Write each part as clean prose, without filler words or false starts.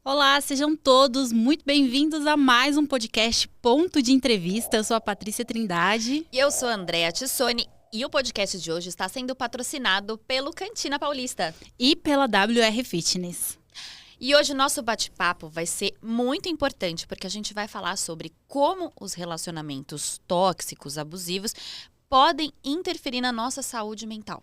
Olá, sejam todos muito bem-vindos a mais um podcast Ponto de Entrevista. Eu sou a Patrícia Trindade. E eu sou a Andréa Tissoni. E o podcast de hoje está sendo patrocinado pelo Cantina Paulista. E pela WR Fitness. E hoje o nosso bate-papo vai ser muito importante, porque a gente vai falar sobre como os relacionamentos tóxicos, abusivos, podem interferir na nossa saúde mental.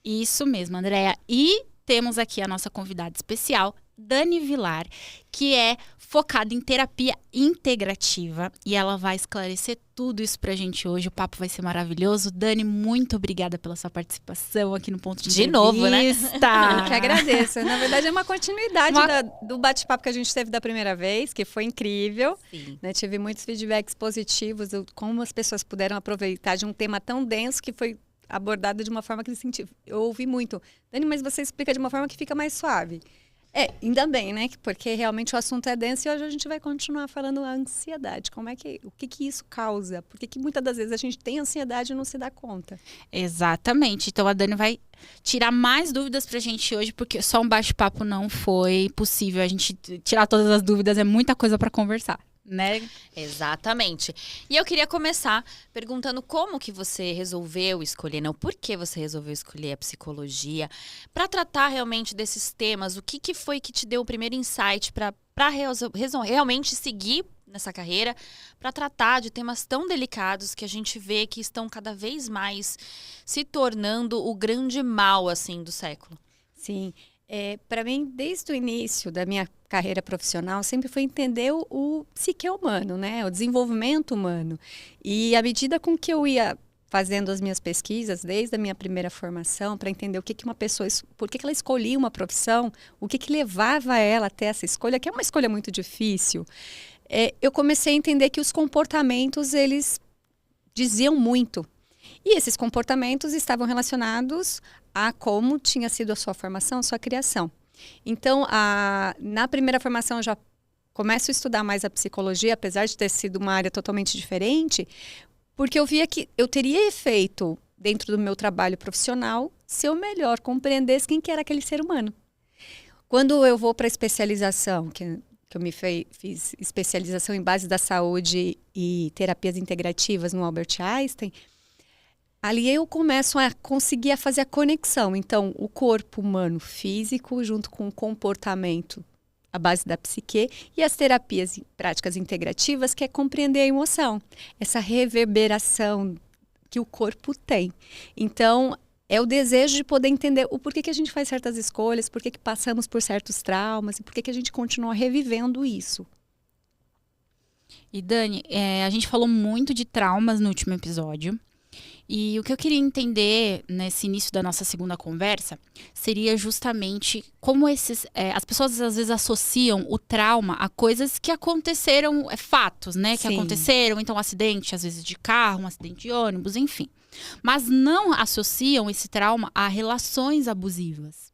Isso mesmo, Andréa. E temos aqui a nossa convidada especial, Dani Vilar, que é focada em terapia integrativa, e ela vai esclarecer tudo isso pra gente hoje. O papo vai ser maravilhoso. Dani, muito obrigada pela sua participação aqui no Ponto de Entrevista. Novo, né? Eu que agradeço. Na verdade, é uma continuidade do bate-papo que a gente teve da primeira vez, que foi incrível. Né? Tive muitos feedbacks positivos, como as pessoas puderam aproveitar de um tema tão denso que foi abordado de uma forma que eu ouvi muito. Dani, mas você explica de uma forma que fica mais suave. Ainda bem, né? Porque realmente o assunto é denso e hoje a gente vai continuar falando a ansiedade. O que isso causa? Por que muitas das vezes a gente tem ansiedade e não se dá conta? Exatamente. Então a Dani vai tirar mais dúvidas pra gente hoje, porque só um bate-papo não foi possível a gente tirar todas as dúvidas, é muita coisa pra conversar. Né? Exatamente. E eu queria começar perguntando como que você resolveu escolher, não? Por que você resolveu escolher a psicologia para tratar realmente desses temas? O que foi que te deu o primeiro insight para realmente seguir nessa carreira, para tratar de temas tão delicados que a gente vê que estão cada vez mais se tornando o grande mal assim do século? Sim. Para mim, desde o início da minha carreira profissional, sempre foi entender o psique humano, né? O desenvolvimento humano. E à medida com que eu ia fazendo as minhas pesquisas, desde a minha primeira formação, para entender o que uma pessoa, por que ela escolhia uma profissão, o que levava ela até essa escolha, que é uma escolha muito difícil, eu comecei a entender que os comportamentos, eles diziam muito. E esses comportamentos estavam relacionados a como tinha sido a sua formação, a sua criação. Então, na primeira formação, eu já começo a estudar mais a psicologia, apesar de ter sido uma área totalmente diferente, porque eu via que eu teria efeito dentro do meu trabalho profissional se eu melhor compreendesse quem que era aquele ser humano. Quando eu vou para a especialização, que eu fiz especialização em base da saúde e terapias integrativas no Albert Einstein, ali eu começo a conseguir fazer a conexão. Então, o corpo humano físico junto com o comportamento, a base da psique, e as terapias práticas integrativas, que é compreender a emoção, essa reverberação que o corpo tem. Então, é o desejo de poder entender o porquê que a gente faz certas escolhas, porquê que passamos por certos traumas e porquê que a gente continua revivendo isso. E Dani, a gente falou muito de traumas no último episódio. E o que eu queria entender nesse início da nossa segunda conversa seria justamente como as pessoas às vezes associam o trauma a coisas que aconteceram, fatos, né? Que Sim. aconteceram, então um acidente às vezes de carro, um acidente de ônibus, enfim. Mas não associam esse trauma a relações abusivas.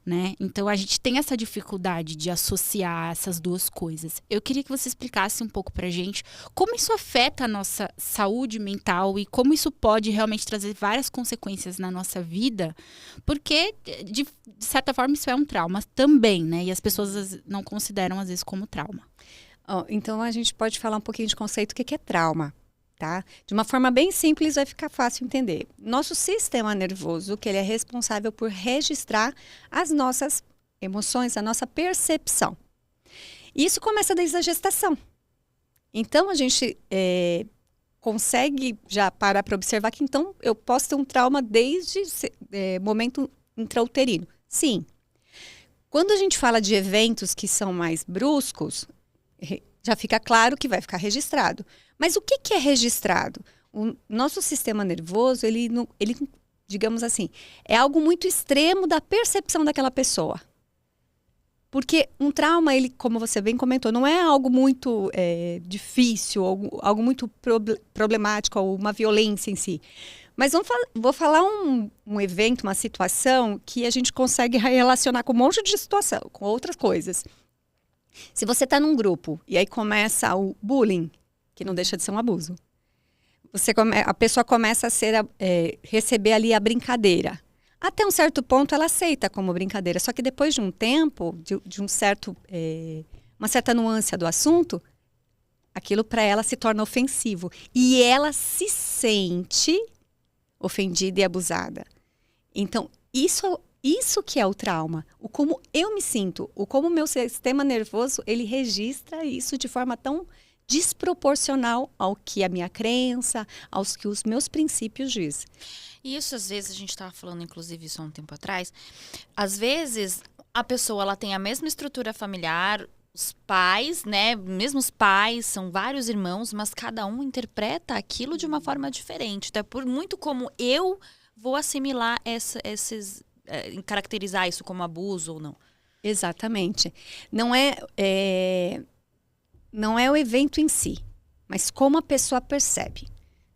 Né? Então a gente tem essa dificuldade de associar essas duas coisas. Eu queria que você explicasse um pouco pra gente como isso afeta a nossa saúde mental e como isso pode realmente trazer várias consequências na nossa vida, porque de certa forma isso é um trauma também, né? E as pessoas não consideram às vezes como trauma. Então a gente pode falar um pouquinho de conceito, o que é trauma. Tá? De uma forma bem simples, vai ficar fácil entender. Nosso sistema nervoso, que ele é responsável por registrar as nossas emoções, a nossa percepção. E isso começa desde a gestação. Então, a gente consegue já parar para observar que então eu posso ter um trauma desde momento intrauterino. Sim. Quando a gente fala de eventos que são mais bruscos, já fica claro que vai ficar registrado. Mas o que é registrado? O nosso sistema nervoso, ele, digamos assim, é algo muito extremo da percepção daquela pessoa. Porque um trauma, ele, como você bem comentou, não é algo muito difícil, algo muito problemático, ou uma violência em si. Mas vou falar um evento, uma situação que a gente consegue relacionar com um monte de situação, com outras coisas. Se você está num grupo e aí começa o bullying, que não deixa de ser um abuso. A pessoa começa a receber ali a brincadeira. Até um certo ponto ela aceita como brincadeira, só que depois de um tempo, de um certo, uma certa nuance do assunto, aquilo para ela se torna ofensivo. E ela se sente ofendida e abusada. Então, isso que é o trauma. O como eu me sinto, o como o meu sistema nervoso, ele registra isso de forma tão desproporcional ao que a minha crença, aos que os meus princípios dizem. E isso, às vezes, a gente estava falando, inclusive, isso há um tempo atrás. Às vezes, a pessoa ela tem a mesma estrutura familiar, os pais, né? Mesmo os pais, são vários irmãos, mas cada um interpreta aquilo de uma forma diferente. Então, por muito como eu vou assimilar caracterizar isso como abuso ou não. Exatamente. Não é o evento em si, mas como a pessoa percebe.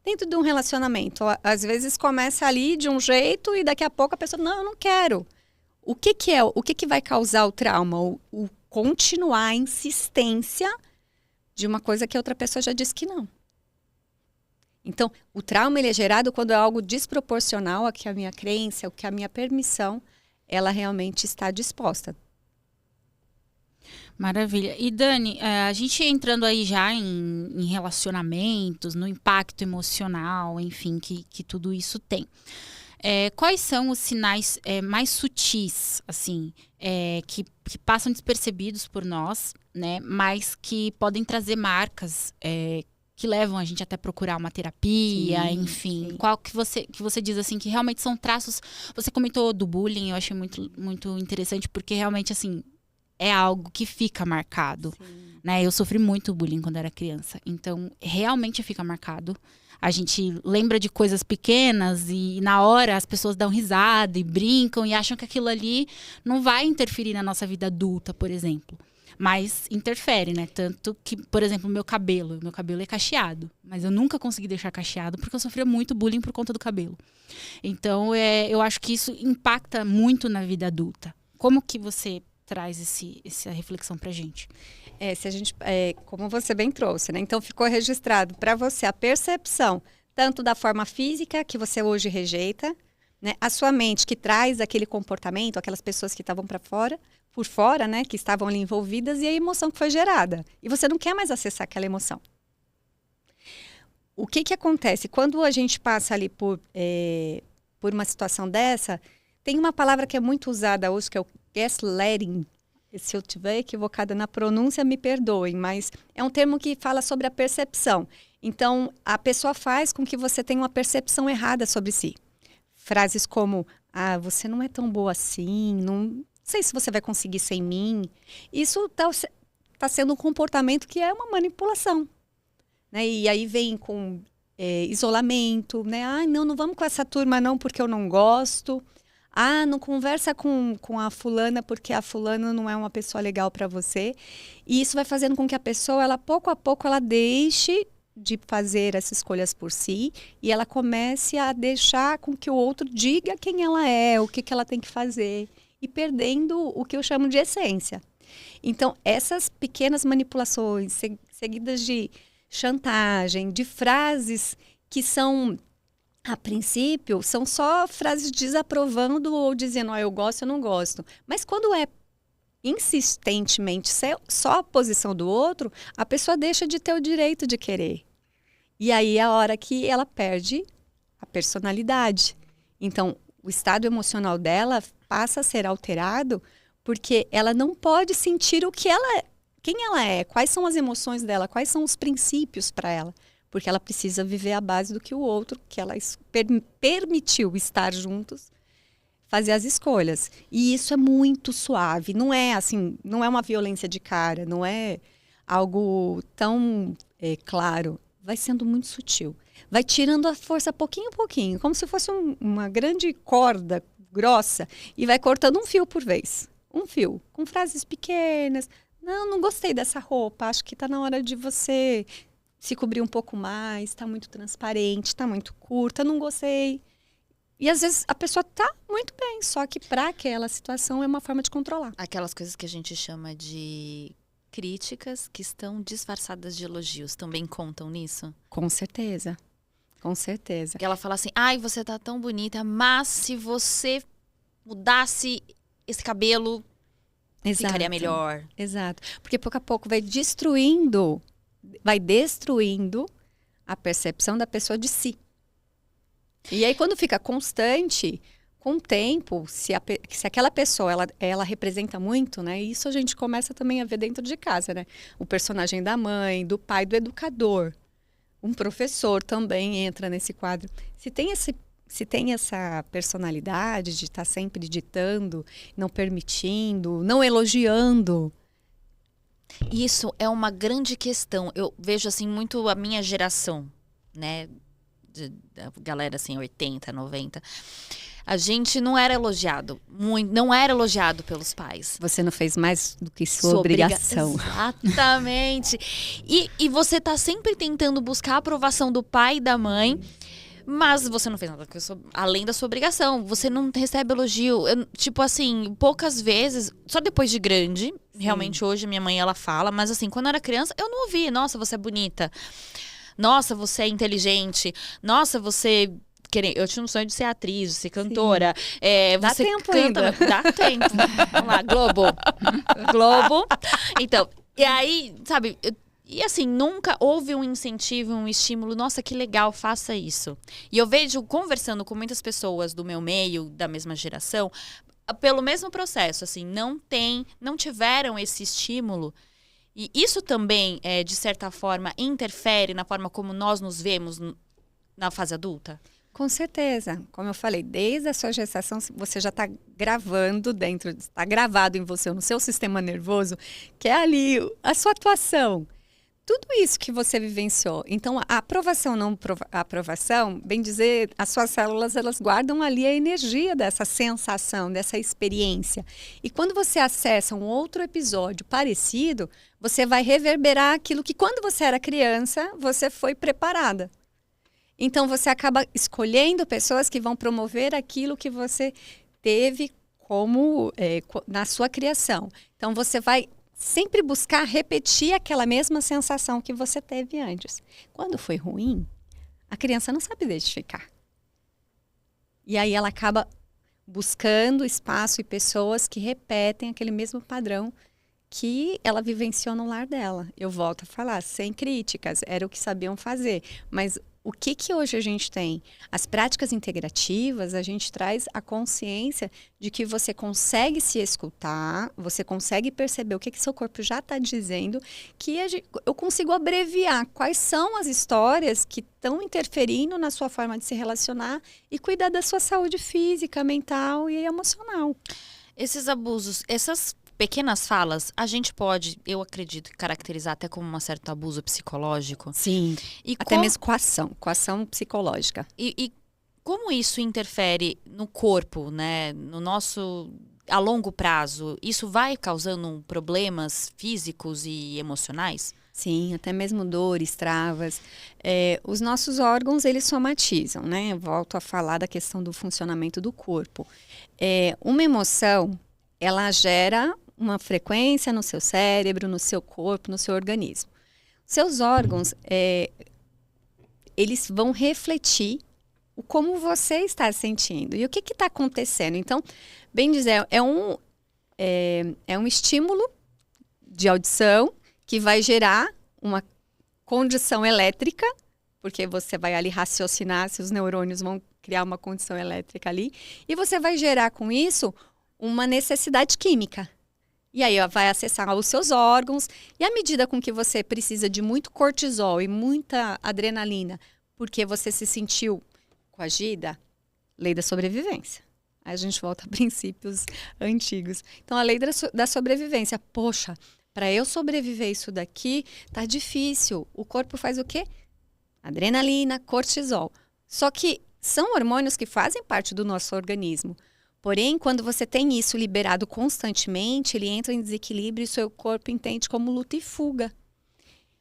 Dentro de um relacionamento, às vezes começa ali de um jeito e daqui a pouco a pessoa, não, eu não quero. O que vai causar o trauma? O continuar a insistência de uma coisa que a outra pessoa já disse que não. Então, o trauma ele é gerado quando é algo desproporcional a que a minha crença, a que a minha permissão, ela realmente está disposta. Maravilha. E Dani, a gente entrando aí já em relacionamentos, no impacto emocional, enfim, que tudo isso tem. Quais são os sinais mais sutis, assim, que passam despercebidos por nós, né? Mas que podem trazer marcas que levam a gente até procurar uma terapia, sim, enfim. Sim. Qual que você diz, assim, que realmente são traços... Você comentou do bullying, eu achei muito, muito interessante, porque realmente, assim... é algo que fica marcado, né? Eu sofri muito bullying quando era criança. Então, realmente fica marcado. A gente lembra de coisas pequenas e na hora as pessoas dão risada e brincam e acham que aquilo ali não vai interferir na nossa vida adulta, por exemplo. Mas interfere, né? Tanto que, por exemplo, meu cabelo é cacheado. Mas eu nunca consegui deixar cacheado porque eu sofria muito bullying por conta do cabelo. Então, eu acho que isso impacta muito na vida adulta. Como que você... traz essa reflexão pra gente? Se a gente, como você bem trouxe, né? Então ficou registrado para você a percepção tanto da forma física que você hoje rejeita, né? A sua mente que traz aquele comportamento, aquelas pessoas que estavam por fora, né? Que estavam ali envolvidas e a emoção que foi gerada. E você não quer mais acessar aquela emoção. O que acontece? Quando a gente passa ali por uma situação dessa, tem uma palavra que é muito usada hoje, que é o gaslighting. Se eu estiver equivocada na pronúncia, me perdoem, mas é um termo que fala sobre a percepção. Então, a pessoa faz com que você tenha uma percepção errada sobre si. Frases como, você não é tão boa assim, não sei se você vai conseguir sem mim. Isso tá sendo um comportamento que é uma manipulação, né? E aí vem com isolamento, né? Não vamos com essa turma não, porque eu não gosto. Não conversa com a fulana porque a fulana não é uma pessoa legal para você. E isso vai fazendo com que a pessoa, ela pouco a pouco, ela deixe de fazer essas escolhas por si e ela comece a deixar com que o outro diga quem ela é, o que ela tem que fazer, e perdendo o que eu chamo de essência. Então, essas pequenas manipulações seguidas de chantagem, de frases que são... a princípio, são só frases desaprovando ou dizendo, eu gosto, eu não gosto. Mas quando é insistentemente só a posição do outro, a pessoa deixa de ter o direito de querer. E aí é a hora que ela perde a personalidade. Então, o estado emocional dela passa a ser alterado porque ela não pode sentir quem ela é, quais são as emoções dela, quais são os princípios para ela. Porque ela precisa viver à base do que o outro, que ela permitiu estar juntos, fazer as escolhas. E isso é muito suave. Não é assim, não é uma violência de cara, não é algo tão claro. Vai sendo muito sutil. Vai tirando a força pouquinho a pouquinho, como se fosse uma grande corda grossa, e vai cortando um fio por vez. Um fio, com frases pequenas. Não gostei dessa roupa, acho que está na hora de você... se cobrir um pouco mais, está muito transparente, está muito curta, não gostei. E às vezes a pessoa tá muito bem, só que para aquela situação é uma forma de controlar. Aquelas coisas que a gente chama de críticas que estão disfarçadas de elogios, também contam nisso? Com certeza, com certeza. E ela fala assim, você tá tão bonita, mas se você mudasse esse cabelo, ficaria melhor. Exato. Porque pouco a pouco vai destruindo a percepção da pessoa de si. E aí, quando fica constante, com o tempo, se aquela pessoa, ela representa muito, né? Isso a gente começa também a ver dentro de casa, né? O personagem da mãe, do pai, do educador. Um professor também entra nesse quadro. Se tem essa personalidade de estar sempre ditando, não permitindo, não elogiando. Isso é uma grande questão. Eu vejo, assim, muito a minha geração, né? Da galera, assim, 80, 90. A gente não era elogiado. Não era elogiado pelos pais. Você não fez mais do que sua obrigação. Exatamente. E você tá sempre tentando buscar a aprovação do pai e da mãe, mas você não fez nada além da sua obrigação. Você não recebe elogio. Tipo assim, poucas vezes, só depois de grande. Sim. Realmente hoje minha mãe, ela fala. Mas assim, quando eu era criança, eu não ouvia. Nossa, você é bonita. Nossa, você é inteligente. Nossa, você... Eu tinha um sonho de ser atriz, de ser cantora. Dá você tempo canta, ainda. Dá tempo. Vamos lá, Globo. Globo. Então, e aí, sabe... E assim, nunca houve um incentivo, um estímulo. Nossa, que legal, faça isso. E eu vejo, conversando com muitas pessoas do meu meio, da mesma geração, pelo mesmo processo, assim, não tiveram esse estímulo. E isso também, de certa forma, interfere na forma como nós nos vemos na fase adulta? Com certeza. Como eu falei, desde a sua gestação, você já está gravando está gravado em você, no seu sistema nervoso, que é ali a sua atuação. Tudo isso que você vivenciou. Então, a aprovação, não a aprovação, bem dizer, as suas células, elas guardam ali a energia dessa sensação, dessa experiência. E quando você acessa um outro episódio parecido, você vai reverberar aquilo que, quando você era criança, você foi preparada. Então, você acaba escolhendo pessoas que vão promover aquilo que você teve como na sua criação. Então, você vai sempre buscar repetir aquela mesma sensação que você teve antes. Quando foi ruim, a criança não sabe identificar. E aí ela acaba buscando espaço e pessoas que repetem aquele mesmo padrão que ela vivenciou no lar dela. Eu volto a falar, sem críticas, era o que sabiam fazer. Mas o que hoje a gente tem? As práticas integrativas, a gente traz a consciência de que você consegue se escutar, você consegue perceber o que seu corpo já está dizendo, que eu consigo abreviar quais são as histórias que estão interferindo na sua forma de se relacionar e cuidar da sua saúde física, mental e emocional. Esses abusos, essas pequenas falas, a gente pode, eu acredito, caracterizar até como um certo abuso psicológico. Sim, e até mesmo coação psicológica. E como isso interfere no corpo, né? No nosso, a longo prazo, isso vai causando problemas físicos e emocionais? Sim, até mesmo dores, travas. Os nossos órgãos, eles somatizam, né? Eu volto a falar da questão do funcionamento do corpo. Uma emoção, ela gera uma frequência no seu cérebro, no seu corpo, no seu organismo. Seus órgãos, eles vão refletir o como você está sentindo e o que está acontecendo. Então, bem dizer, é um estímulo de audição que vai gerar uma condição elétrica, porque você vai ali raciocinar, seus neurônios vão criar uma condição elétrica ali, e você vai gerar com isso uma necessidade química. E aí vai acessar os seus órgãos, e à medida com que você precisa de muito cortisol e muita adrenalina, porque você se sentiu coagida, lei da sobrevivência. Aí a gente volta a princípios antigos. Então, a lei da sobrevivência. Poxa, para eu sobreviver isso daqui, tá difícil. O corpo faz o quê? Adrenalina, cortisol. Só que são hormônios que fazem parte do nosso organismo. Porém, quando você tem isso liberado constantemente, ele entra em desequilíbrio e seu corpo entende como luta e fuga.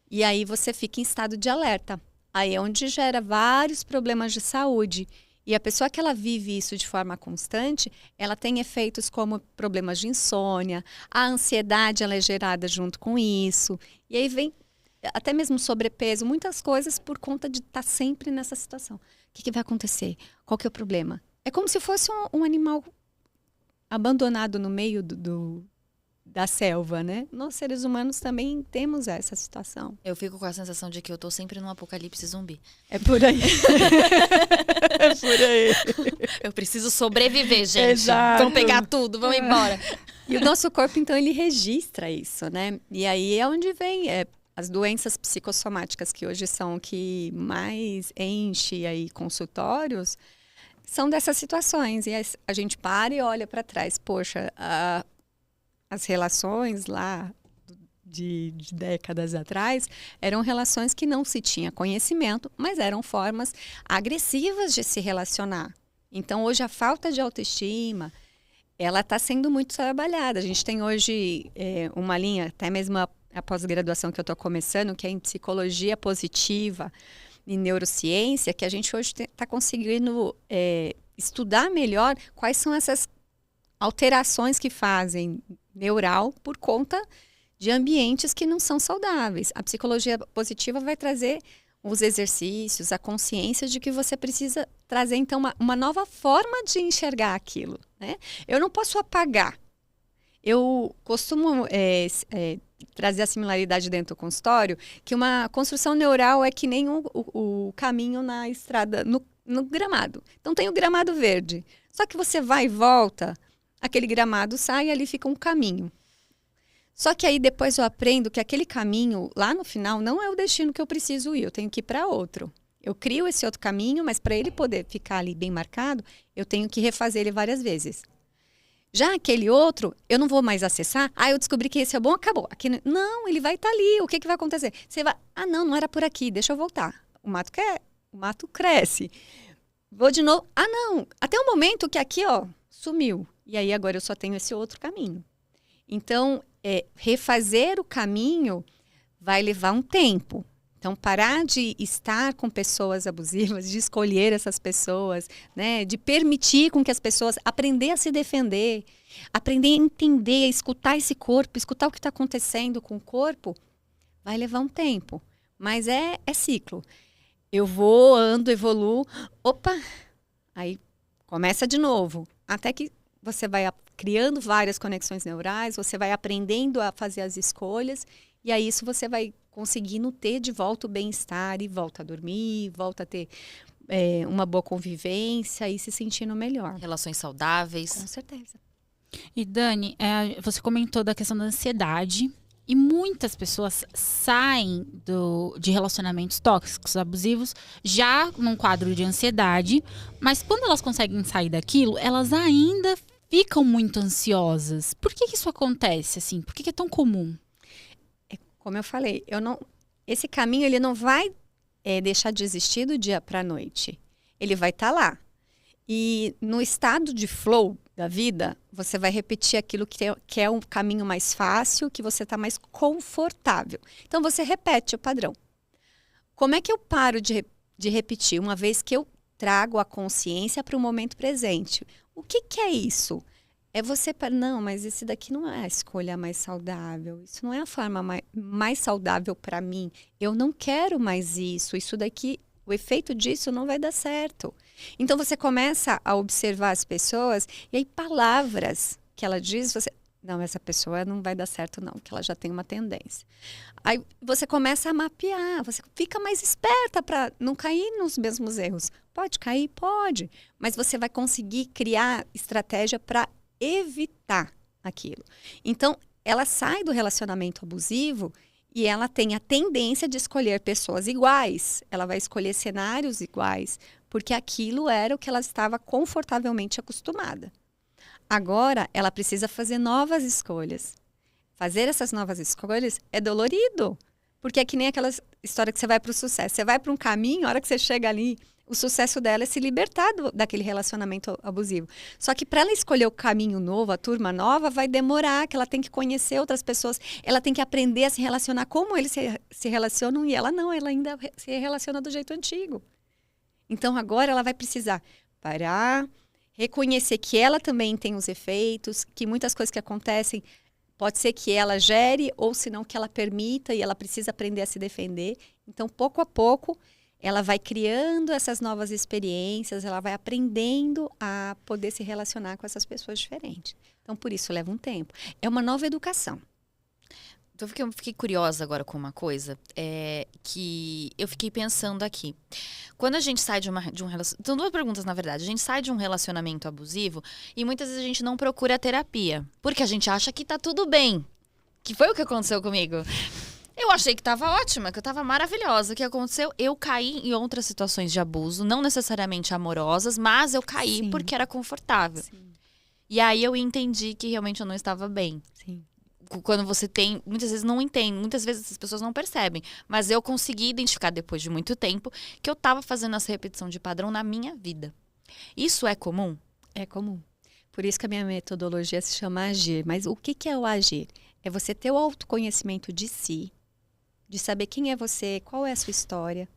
E aí você fica em estado de alerta. Aí é onde gera vários problemas de saúde. E a pessoa que ela vive isso de forma constante, ela tem efeitos como problemas de insônia, a ansiedade ela é gerada junto com isso. E aí vem até mesmo sobrepeso, muitas coisas por conta de estar sempre nessa situação. O que vai acontecer? Qual que é o problema? É como se fosse um animal abandonado no meio da selva, né? Nós, seres humanos, também temos essa situação. Eu fico com a sensação de que eu tô sempre num apocalipse zumbi. É por aí. É por aí. Eu preciso sobreviver, gente. Exato. Vamos pegar tudo, vamos embora. E o nosso corpo, então, ele registra isso, né? E aí é onde vem as doenças psicossomáticas, que hoje são o que mais enche aí consultórios, são dessas situações. E a gente para e olha para trás. Poxa, as relações lá de décadas atrás eram relações que não se tinha conhecimento, mas eram formas agressivas de se relacionar. Então, hoje, a falta de autoestima, ela está sendo muito trabalhada. A gente tem hoje uma linha, até mesmo a pós-graduação que eu estou começando, que é em psicologia positiva e neurociência, que a gente hoje está conseguindo estudar melhor quais são essas alterações que fazem neural por conta de ambientes que não são saudáveis. A psicologia positiva vai trazer os exercícios, a consciência de que você precisa trazer, então, uma nova forma de enxergar aquilo, né? Eu não posso apagar. Eu costumo trazer a similaridade dentro do consultório, que uma construção neural é que nem o caminho na estrada, no gramado. Então, tem o gramado verde. Só que você vai e volta, aquele gramado sai e ali fica um caminho. Só que aí depois eu aprendo que aquele caminho, lá no final, não é o destino que eu preciso ir. Eu tenho que ir para outro. Eu crio esse outro caminho, mas para ele poder ficar ali bem marcado, eu tenho que refazer ele várias vezes. Já aquele outro, eu não vou mais acessar. Eu descobri que esse é bom, acabou. Aqui, não, ele vai estar ali. O que vai acontecer? Você vai, não era por aqui, deixa eu voltar. O mato cresce. Vou de novo. Não, até o momento que aqui, sumiu. E aí agora eu só tenho esse outro caminho. Então, refazer o caminho vai levar um tempo. Então, parar de estar com pessoas abusivas, de escolher essas pessoas, né, de permitir com que as pessoas aprender a se defender, aprender a entender, a escutar esse corpo, escutar o que está acontecendo com o corpo, vai levar um tempo. Mas é ciclo. Eu vou, ando, evoluo, aí começa de novo. Até que você vai criando várias conexões neurais, você vai aprendendo a fazer as escolhas, e aí isso você vai conseguindo ter de volta o bem-estar, e volta a dormir, volta a ter uma boa convivência e se sentindo melhor. Relações saudáveis. Com certeza. E Dani, você comentou da questão da ansiedade, e muitas pessoas saem de relacionamentos tóxicos, abusivos, já num quadro de ansiedade, mas quando elas conseguem sair daquilo, elas ainda ficam muito ansiosas. Por que isso acontece, assim? Por que é tão comum? Como eu falei, esse caminho ele não vai deixar de existir do dia para a noite. Ele vai estar lá. E no estado de flow da vida, você vai repetir aquilo que é um caminho mais fácil, que você está mais confortável. Então, você repete o padrão. Como é que eu paro de repetir? Uma vez que eu trago a consciência para o momento presente. O que é isso? É você, não, mas esse daqui não é a escolha mais saudável. Isso não é a forma mais saudável para mim. Eu não quero mais isso. Isso daqui, o efeito disso não vai dar certo. Então, você começa a observar as pessoas e aí palavras que ela diz, não, essa pessoa não vai dar certo não, porque ela já tem uma tendência. Aí você começa a mapear, você fica mais esperta para não cair nos mesmos erros. Pode cair? Pode. Mas você vai conseguir criar estratégia para evitar aquilo. Então, ela sai do relacionamento abusivo e ela tem a tendência de escolher pessoas iguais. Ela vai escolher cenários iguais, porque aquilo era o que ela estava confortavelmente acostumada. Agora, ela precisa fazer novas escolhas. Fazer essas novas escolhas é dolorido, porque é que nem aquela história que você vai para o sucesso. Você vai para um caminho, a hora que você chega ali, o sucesso dela é se libertar daquele relacionamento abusivo. Só que para ela escolher o caminho novo, a turma nova, vai demorar, que ela tem que conhecer outras pessoas, ela tem que aprender a se relacionar como eles se relacionam, e ela não, ela ainda se relaciona do jeito antigo. Então agora ela vai precisar parar, reconhecer que ela também tem os efeitos, que muitas coisas que acontecem pode ser que ela gere, ou se não que ela permita, e ela precisa aprender a se defender. Então, pouco a pouco, ela vai criando essas novas experiências, ela vai aprendendo a poder se relacionar com essas pessoas diferentes. Então, por isso, leva um tempo. É uma nova educação. Então, eu fiquei curiosa agora com uma coisa, que eu fiquei pensando aqui. Quando a gente sai de um relacionamento... São duas perguntas, na verdade. A gente sai de um relacionamento abusivo e muitas vezes a gente não procura terapia. Porque a gente acha que tá tudo bem. Que foi o que aconteceu comigo. Eu achei que tava ótima, que eu tava maravilhosa. O que aconteceu? Eu caí em outras situações de abuso, não necessariamente amorosas, mas eu caí Sim. porque era confortável. Sim. E aí eu entendi que realmente eu não estava bem. Sim. Quando você tem, muitas vezes não entende, muitas vezes as pessoas não percebem. Mas eu consegui identificar depois de muito tempo que eu tava fazendo essa repetição de padrão na minha vida. Isso é comum? É comum. Por isso que a minha metodologia se chama Agir. Mas o que é o Agir? É você ter o autoconhecimento de si, de saber quem é você, qual é a sua história.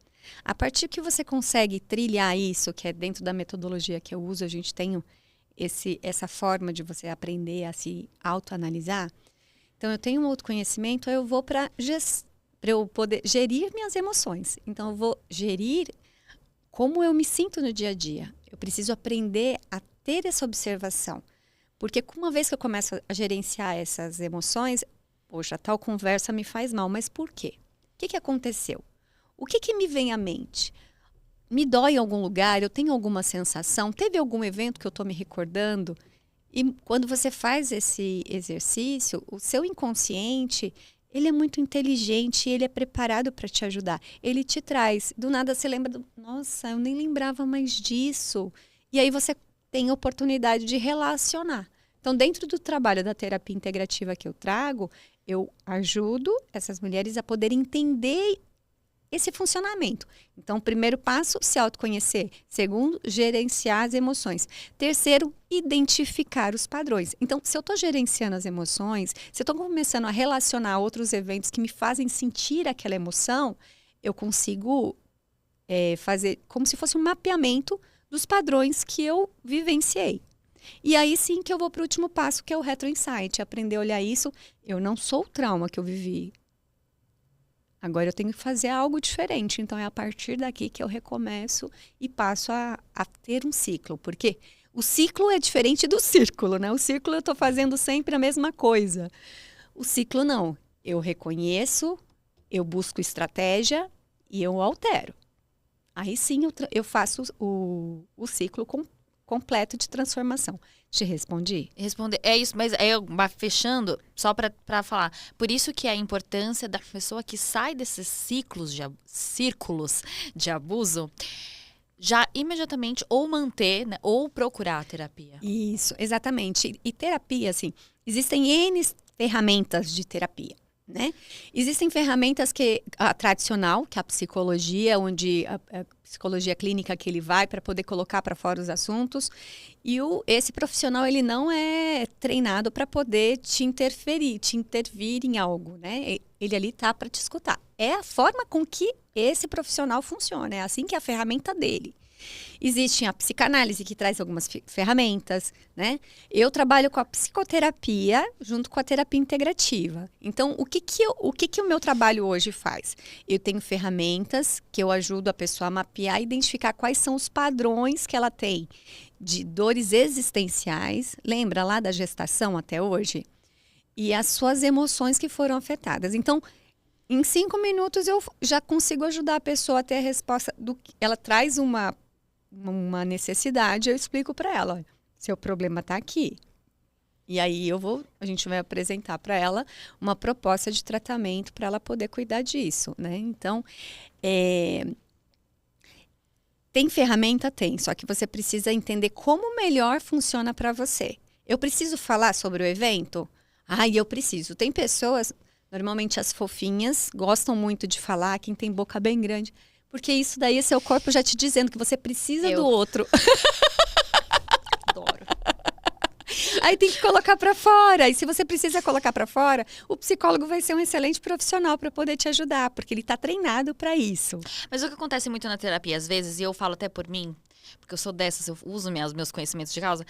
A partir que você consegue trilhar isso, que é dentro da metodologia que eu uso, a gente tem essa forma de você aprender a se autoanalisar. Então, eu tenho um autoconhecimento, eu vou para eu poder gerir minhas emoções. Então, eu vou gerir como eu me sinto no dia a dia. Eu preciso aprender a ter essa observação. Porque uma vez que eu começo a gerenciar essas emoções, poxa, tal conversa me faz mal. Mas por quê? O que aconteceu? O que me vem à mente? Me dói em algum lugar? Eu tenho alguma sensação? Teve algum evento que eu estou me recordando? E quando você faz esse exercício, o seu inconsciente, ele é muito inteligente, ele é preparado para te ajudar. Ele te traz, do nada você lembra, nossa, eu nem lembrava mais disso. E aí você tem a oportunidade de relacionar. Então, dentro do trabalho da terapia integrativa que eu trago, eu ajudo essas mulheres a poderem entender esse funcionamento. Então, primeiro passo, se autoconhecer. Segundo, gerenciar as emoções. Terceiro, identificar os padrões. Então, se eu estou gerenciando as emoções, se eu estou começando a relacionar outros eventos que me fazem sentir aquela emoção, eu consigo fazer como se fosse um mapeamento dos padrões que eu vivenciei. E aí sim que eu vou para o último passo, que é o retroinsight. Aprender a olhar isso. Eu não sou o trauma que eu vivi. Agora eu tenho que fazer algo diferente. Então é a partir daqui que eu recomeço e passo a ter um ciclo. Porque o ciclo é diferente do círculo, né? O círculo eu estou fazendo sempre a mesma coisa. O ciclo não. Eu reconheço, eu busco estratégia e eu altero. Aí sim eu faço o ciclo completo de transformação. Te respondi? Responder. É isso, mas fechando, só para falar. Por isso que é a importância da pessoa que sai desses círculos de abuso, já imediatamente ou manter, né, ou procurar a terapia. Isso, exatamente. E terapia, assim, existem N ferramentas de terapia, né? Existem ferramentas a tradicional, que é a psicologia, onde a psicologia clínica que ele vai para poder colocar para fora os assuntos. E esse profissional, ele não é treinado para poder te intervir em algo, né? Ele ali tá para te escutar. É a forma com que esse profissional funciona, é assim que é a ferramenta dele. Existe a psicanálise, que traz algumas ferramentas, né? Eu trabalho com a psicoterapia junto com a terapia integrativa. Então, o que o meu trabalho hoje faz? Eu tenho ferramentas que eu ajudo a pessoa a mapear e identificar quais são os padrões que ela tem de dores existenciais, lembra lá da gestação até hoje? E as suas emoções que foram afetadas. Então, em 5 minutos eu já consigo ajudar a pessoa a ter a resposta ela traz uma necessidade, eu explico para ela, olha, seu problema está aqui. E aí a gente vai apresentar para ela uma proposta de tratamento para ela poder cuidar disso, né? Então, tem ferramenta? Tem, só que você precisa entender como melhor funciona para você. Eu preciso falar sobre o evento? Eu preciso. Tem pessoas, normalmente as fofinhas, gostam muito de falar, quem tem boca bem grande. Porque isso daí é seu corpo já te dizendo que você precisa do outro. Adoro. Aí tem que colocar para fora. E se você precisa colocar para fora, o psicólogo vai ser um excelente profissional para poder te ajudar, porque ele está treinado para isso. Mas o que acontece muito na terapia, às vezes, e eu falo até por mim, porque eu sou dessas, eu uso meus conhecimentos de causa,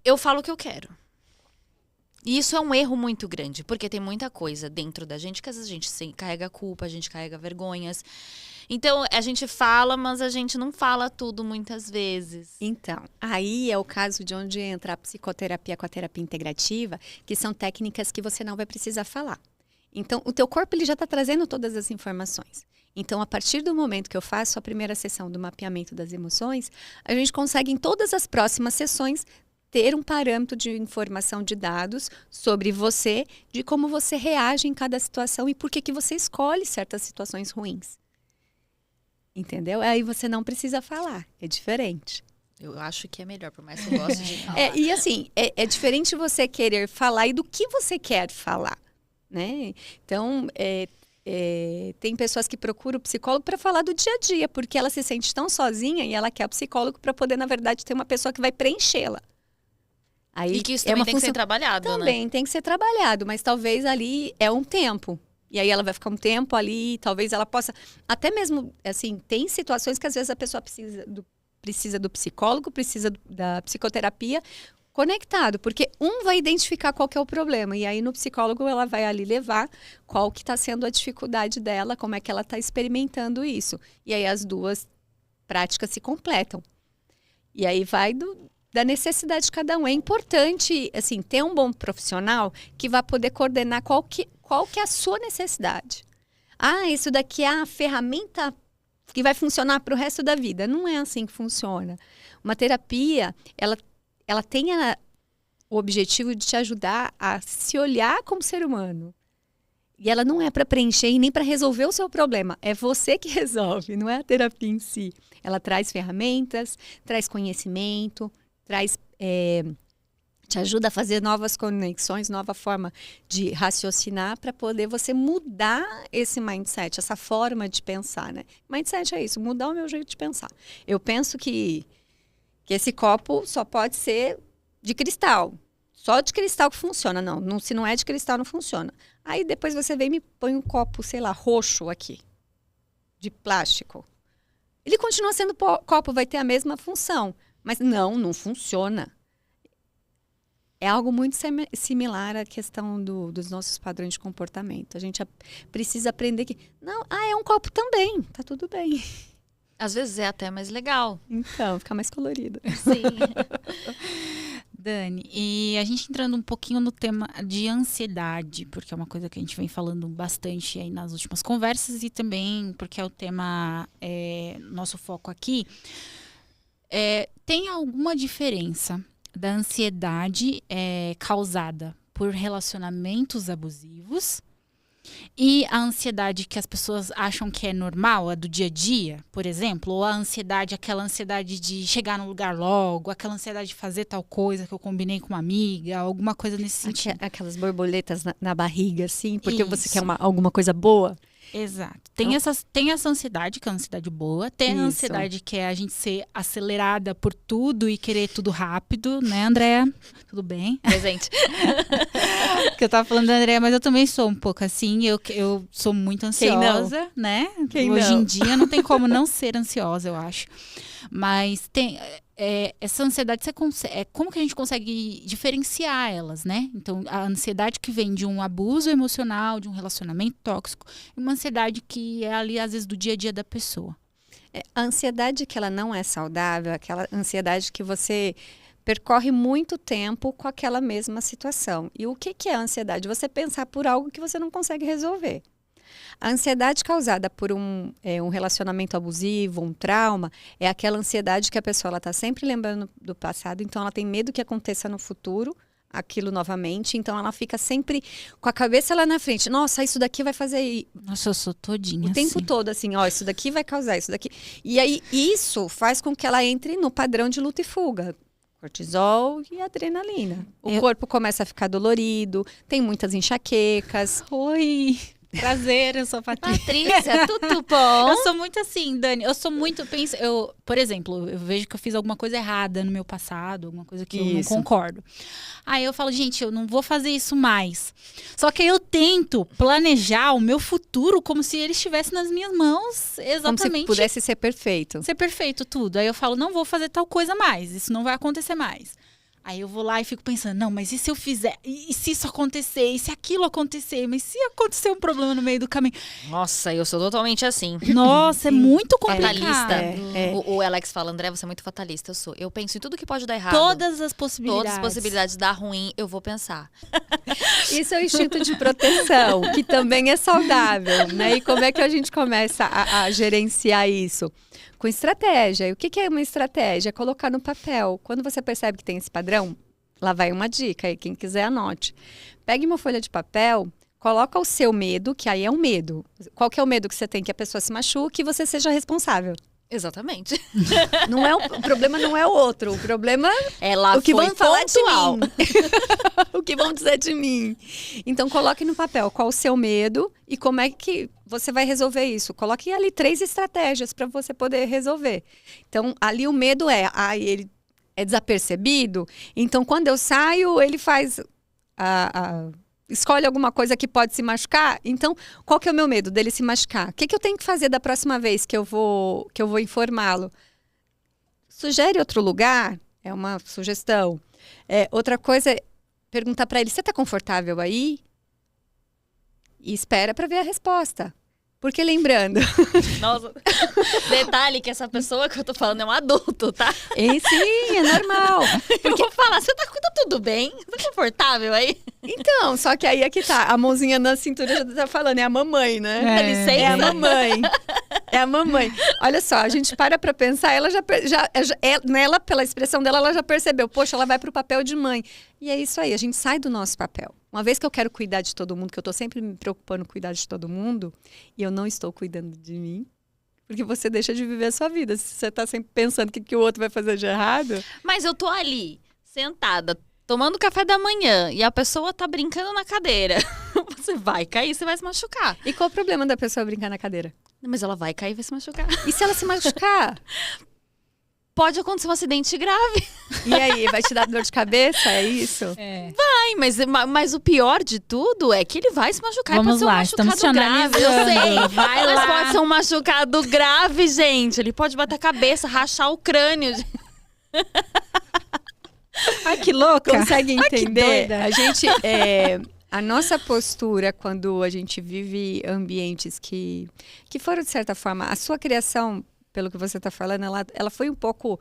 eu falo o que eu quero. E isso é um erro muito grande, porque tem muita coisa dentro da gente que às vezes a gente carrega culpa, a gente carrega vergonhas. Então, a gente fala, mas a gente não fala tudo muitas vezes. Então, aí é o caso de onde entra a psicoterapia com a terapia integrativa, que são técnicas que você não vai precisar falar. Então, o teu corpo ele já está trazendo todas as informações. Então, a partir do momento que eu faço a primeira sessão do mapeamento das emoções, a gente consegue, em todas as próximas sessões, ter um parâmetro de informação de dados sobre você, de como você reage em cada situação e por que você escolhe certas situações ruins. Entendeu? Aí você não precisa falar, é diferente. Eu acho que é melhor, por mais que eu goste de falar. E assim, é diferente você querer falar e do que você quer falar, né? Então, tem pessoas que procuram o psicólogo para falar do dia a dia, porque ela se sente tão sozinha e ela quer o psicólogo para poder, na verdade, ter uma pessoa que vai preenchê-la. Aí E que isso também tem que ser trabalhado, né? Também tem que ser trabalhado, mas talvez ali é um tempo. E aí ela vai ficar um tempo ali, talvez ela possa... Até mesmo, assim, tem situações que às vezes a pessoa precisa do psicólogo, precisa da psicoterapia conectado, porque um vai identificar qual que é o problema. E aí no psicólogo ela vai ali levar qual que está sendo a dificuldade dela, como é que ela está experimentando isso. E aí as duas práticas se completam. E aí vai da necessidade de cada um. É importante, assim, ter um bom profissional que vai poder coordenar qual que é a sua necessidade. Ah, isso daqui é a ferramenta que vai funcionar para o resto da vida. Não é assim que funciona. Uma terapia, ela tem o objetivo de te ajudar a se olhar como ser humano. E ela não é para preencher e nem para resolver o seu problema. É você que resolve, não é a terapia em si. Ela traz ferramentas, traz conhecimento, te ajuda a fazer novas conexões, nova forma de raciocinar para poder você mudar esse mindset, essa forma de pensar, né? Mindset é isso, mudar o meu jeito de pensar. Eu penso que esse copo só pode ser de cristal. Só de cristal que funciona. Não, se não é de cristal, não funciona. Aí depois você vem e me põe um copo, sei lá, roxo aqui, de plástico. Ele continua sendo copo, vai ter a mesma função. Mas não funciona. É algo muito similar à questão dos nossos padrões de comportamento. A gente precisa aprender que... é um copo também, tá tudo bem. Às vezes é até mais legal. Então, fica mais colorido. Sim. Dani, e a gente entrando um pouquinho no tema de ansiedade, porque é uma coisa que a gente vem falando bastante aí nas últimas conversas e também porque é o tema, nosso foco aqui. Tem alguma diferença da ansiedade causada por relacionamentos abusivos e a ansiedade que as pessoas acham que é normal, a do dia a dia, por exemplo, ou a ansiedade, aquela ansiedade de chegar no lugar logo, aquela ansiedade de fazer tal coisa que eu combinei com uma amiga, alguma coisa nesse sentido. Aquelas borboletas na barriga, assim, porque Isso. você quer alguma coisa boa. Exato. Tem essa ansiedade, que é a ansiedade boa. Tem a ansiedade que é a gente ser acelerada por tudo e querer tudo rápido, né, Andréa? Tudo bem? Presente. Que eu tava falando da Andréa, mas eu também sou um pouco assim. Eu sou muito ansiosa, né? Hoje em dia não tem como não ser ansiosa, eu acho. Mas tem... essa ansiedade, como que a gente consegue diferenciar elas, né? Então, a ansiedade que vem de um abuso emocional, de um relacionamento tóxico, e uma ansiedade que é ali, às vezes, do dia a dia da pessoa. A ansiedade que ela não é saudável, aquela ansiedade que você percorre muito tempo com aquela mesma situação. E o que é a ansiedade? Você pensar por algo que você não consegue resolver. A ansiedade causada por um relacionamento abusivo, um trauma, é aquela ansiedade que a pessoa está sempre lembrando do passado, então ela tem medo que aconteça no futuro aquilo novamente, então ela fica sempre com a cabeça lá na frente. Nossa, isso daqui vai fazer... Nossa, eu sou todinha o tempo todo, assim, isso daqui vai causar isso daqui. E aí, isso faz com que ela entre no padrão de luta e fuga. Cortisol e adrenalina. O corpo começa a ficar dolorido, tem muitas enxaquecas. Oi... Prazer, eu sou a Patrícia. Patrícia, tudo bom? Eu sou muito assim, Dani. Eu sou muito... por exemplo, eu vejo que eu fiz alguma coisa errada no meu passado, alguma coisa que eu não concordo. Aí eu falo, gente, eu não vou fazer isso mais. Só que aí eu tento planejar o meu futuro como se ele estivesse nas minhas mãos, exatamente. Como se pudesse ser perfeito. Ser perfeito, tudo. Aí eu falo, não vou fazer tal coisa mais, isso não vai acontecer mais. Aí eu vou lá e fico pensando, não, mas e se eu fizer? E se isso acontecer? E se aquilo acontecer? Mas se acontecer um problema no meio do caminho? Nossa, eu sou totalmente assim. Nossa, é muito complicado. Fatalista. É. O Alex fala, André, você é muito fatalista. Eu sou. Eu penso em tudo que pode dar errado. Todas as possibilidades. Todas as possibilidades de dar ruim, eu vou pensar. Isso é o instinto de proteção, que também é saudável, né? E como é que a gente começa a gerenciar isso? Com estratégia. E o que é uma estratégia? É colocar no papel. Quando você percebe que tem esse padrão, lá vai uma dica, e quem quiser anote. Pegue uma folha de papel, coloca o seu medo, que aí é um medo. Qual que é o medo que você tem? Que a pessoa se machuque e você seja responsável. Exatamente. Não é o problema não é o outro, o problema Ela o que foi vão falar pontual. de mim. O que vão dizer de mim. Então, coloque no papel qual o seu medo e como é que você vai resolver isso. Coloque ali 3 estratégias para você poder resolver. Então, ali o medo ele é desapercebido. Então, quando eu saio, ele faz escolhe alguma coisa que pode se machucar. Então, qual que é o meu medo dele se machucar? O que eu tenho que fazer da próxima vez que eu vou informá-lo? Sugere outro lugar, é uma sugestão. Outra coisa é perguntar para ele, você está confortável aí? E espera para ver a resposta. Porque lembrando... Nossa, detalhe que essa pessoa que eu tô falando é um adulto, tá? Sim, é normal. Eu vou falar, você tá tudo bem? Tá confortável aí? Então, só que aí é que tá. A mãozinha na cintura já tá falando, é a mamãe, né? Dá licença. É a mamãe. É a mamãe. Olha só, a gente para pra pensar, ela nela, pela expressão dela, ela já percebeu. Poxa, ela vai pro papel de mãe. E é isso aí, a gente sai do nosso papel. Uma vez que eu quero cuidar de todo mundo, que eu tô sempre me preocupando em cuidar de todo mundo, e eu não estou cuidando de mim, porque você deixa de viver a sua vida. Se você tá sempre pensando o que o outro vai fazer de errado... Mas eu tô ali, sentada, tomando café da manhã, e a pessoa tá brincando na cadeira. Você vai cair, você vai se machucar. E qual o problema da pessoa brincar na cadeira? Mas ela vai cair e vai se machucar. E se ela se machucar? Pode acontecer um acidente grave. E aí, vai te dar dor de cabeça? É isso? Ai, mas o pior de tudo é que ele vai se machucar. Vamos Pode ser um lá, estamos te machucado grave, eu analisando. sei. Vai Mas lá. pode ser um machucado grave, gente. Ele pode bater a cabeça, rachar o crânio. Ai, que louca. Consegue Ai, que entender? doida. A gente, a nossa postura quando a gente vive ambientes que foram, de certa forma, a sua criação, pelo que você está falando, ela foi um pouco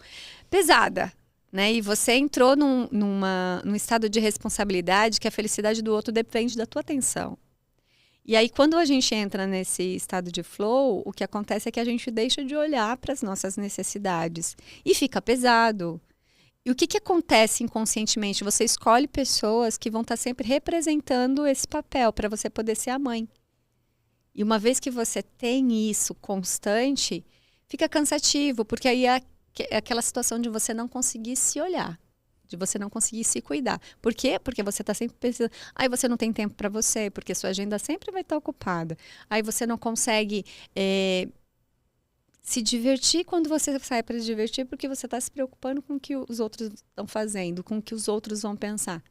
pesada, né? E você entrou num estado de responsabilidade que a felicidade do outro depende da tua atenção. E aí, quando a gente entra nesse estado de flow, o que acontece é que a gente deixa de olhar para as nossas necessidades e fica pesado. E o que acontece inconscientemente? Você escolhe pessoas que vão estar sempre representando esse papel para você poder ser a mãe. E uma vez que você tem isso constante, fica cansativo, porque aí é aquela situação de você não conseguir se olhar, de você não conseguir se cuidar. Por quê? Porque você está sempre pensando, aí você não tem tempo para você, porque sua agenda sempre vai estar ocupada. Aí você não consegue se divertir quando você sai para se divertir, porque você está se preocupando com o que os outros estão fazendo, com o que os outros vão pensar.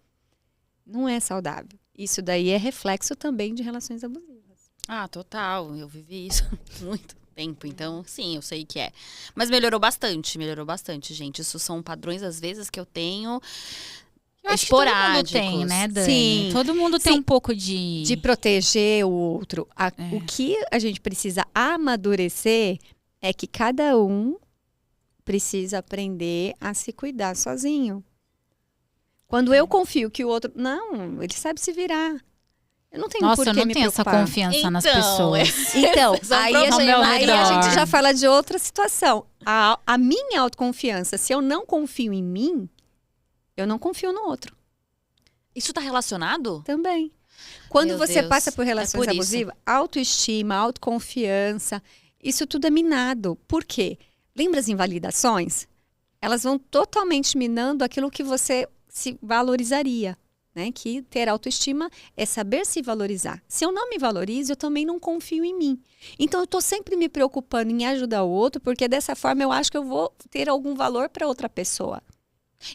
Não é saudável. Isso daí é reflexo também de relações abusivas. Ah, total. Eu vivi isso muito tempo, então sim, eu sei que é. Mas melhorou bastante, gente. Isso são padrões, às vezes, que eu tenho esporádicos. Todo mundo tem, né, Dani? Sim. Todo mundo tem Sim. um pouco de... De proteger o outro. O que a gente precisa amadurecer é que cada um precisa aprender a se cuidar sozinho. Quando eu confio que o outro... Não, ele sabe se virar. Eu não tenho Nossa, por eu que não me tenho essa preocupar. confiança nas Então, pessoas. Então, Esse é um aí, problema. Ao meu aí a redor. gente já fala de outra situação. A minha autoconfiança, se eu não confio em mim, eu não confio no outro Isso tá relacionado? também. Quando Meu você Deus, passa por relações é por isso. abusivas, autoestima, autoconfiança, isso tudo é minado. Por quê? Lembra as invalidações? Elas vão totalmente minando aquilo que você se valorizaria. Né? Que ter autoestima é saber se valorizar. Se eu não me valorizo, eu também não confio em mim. Então, eu estou sempre me preocupando em ajudar o outro, porque dessa forma eu acho que eu vou ter algum valor para outra pessoa.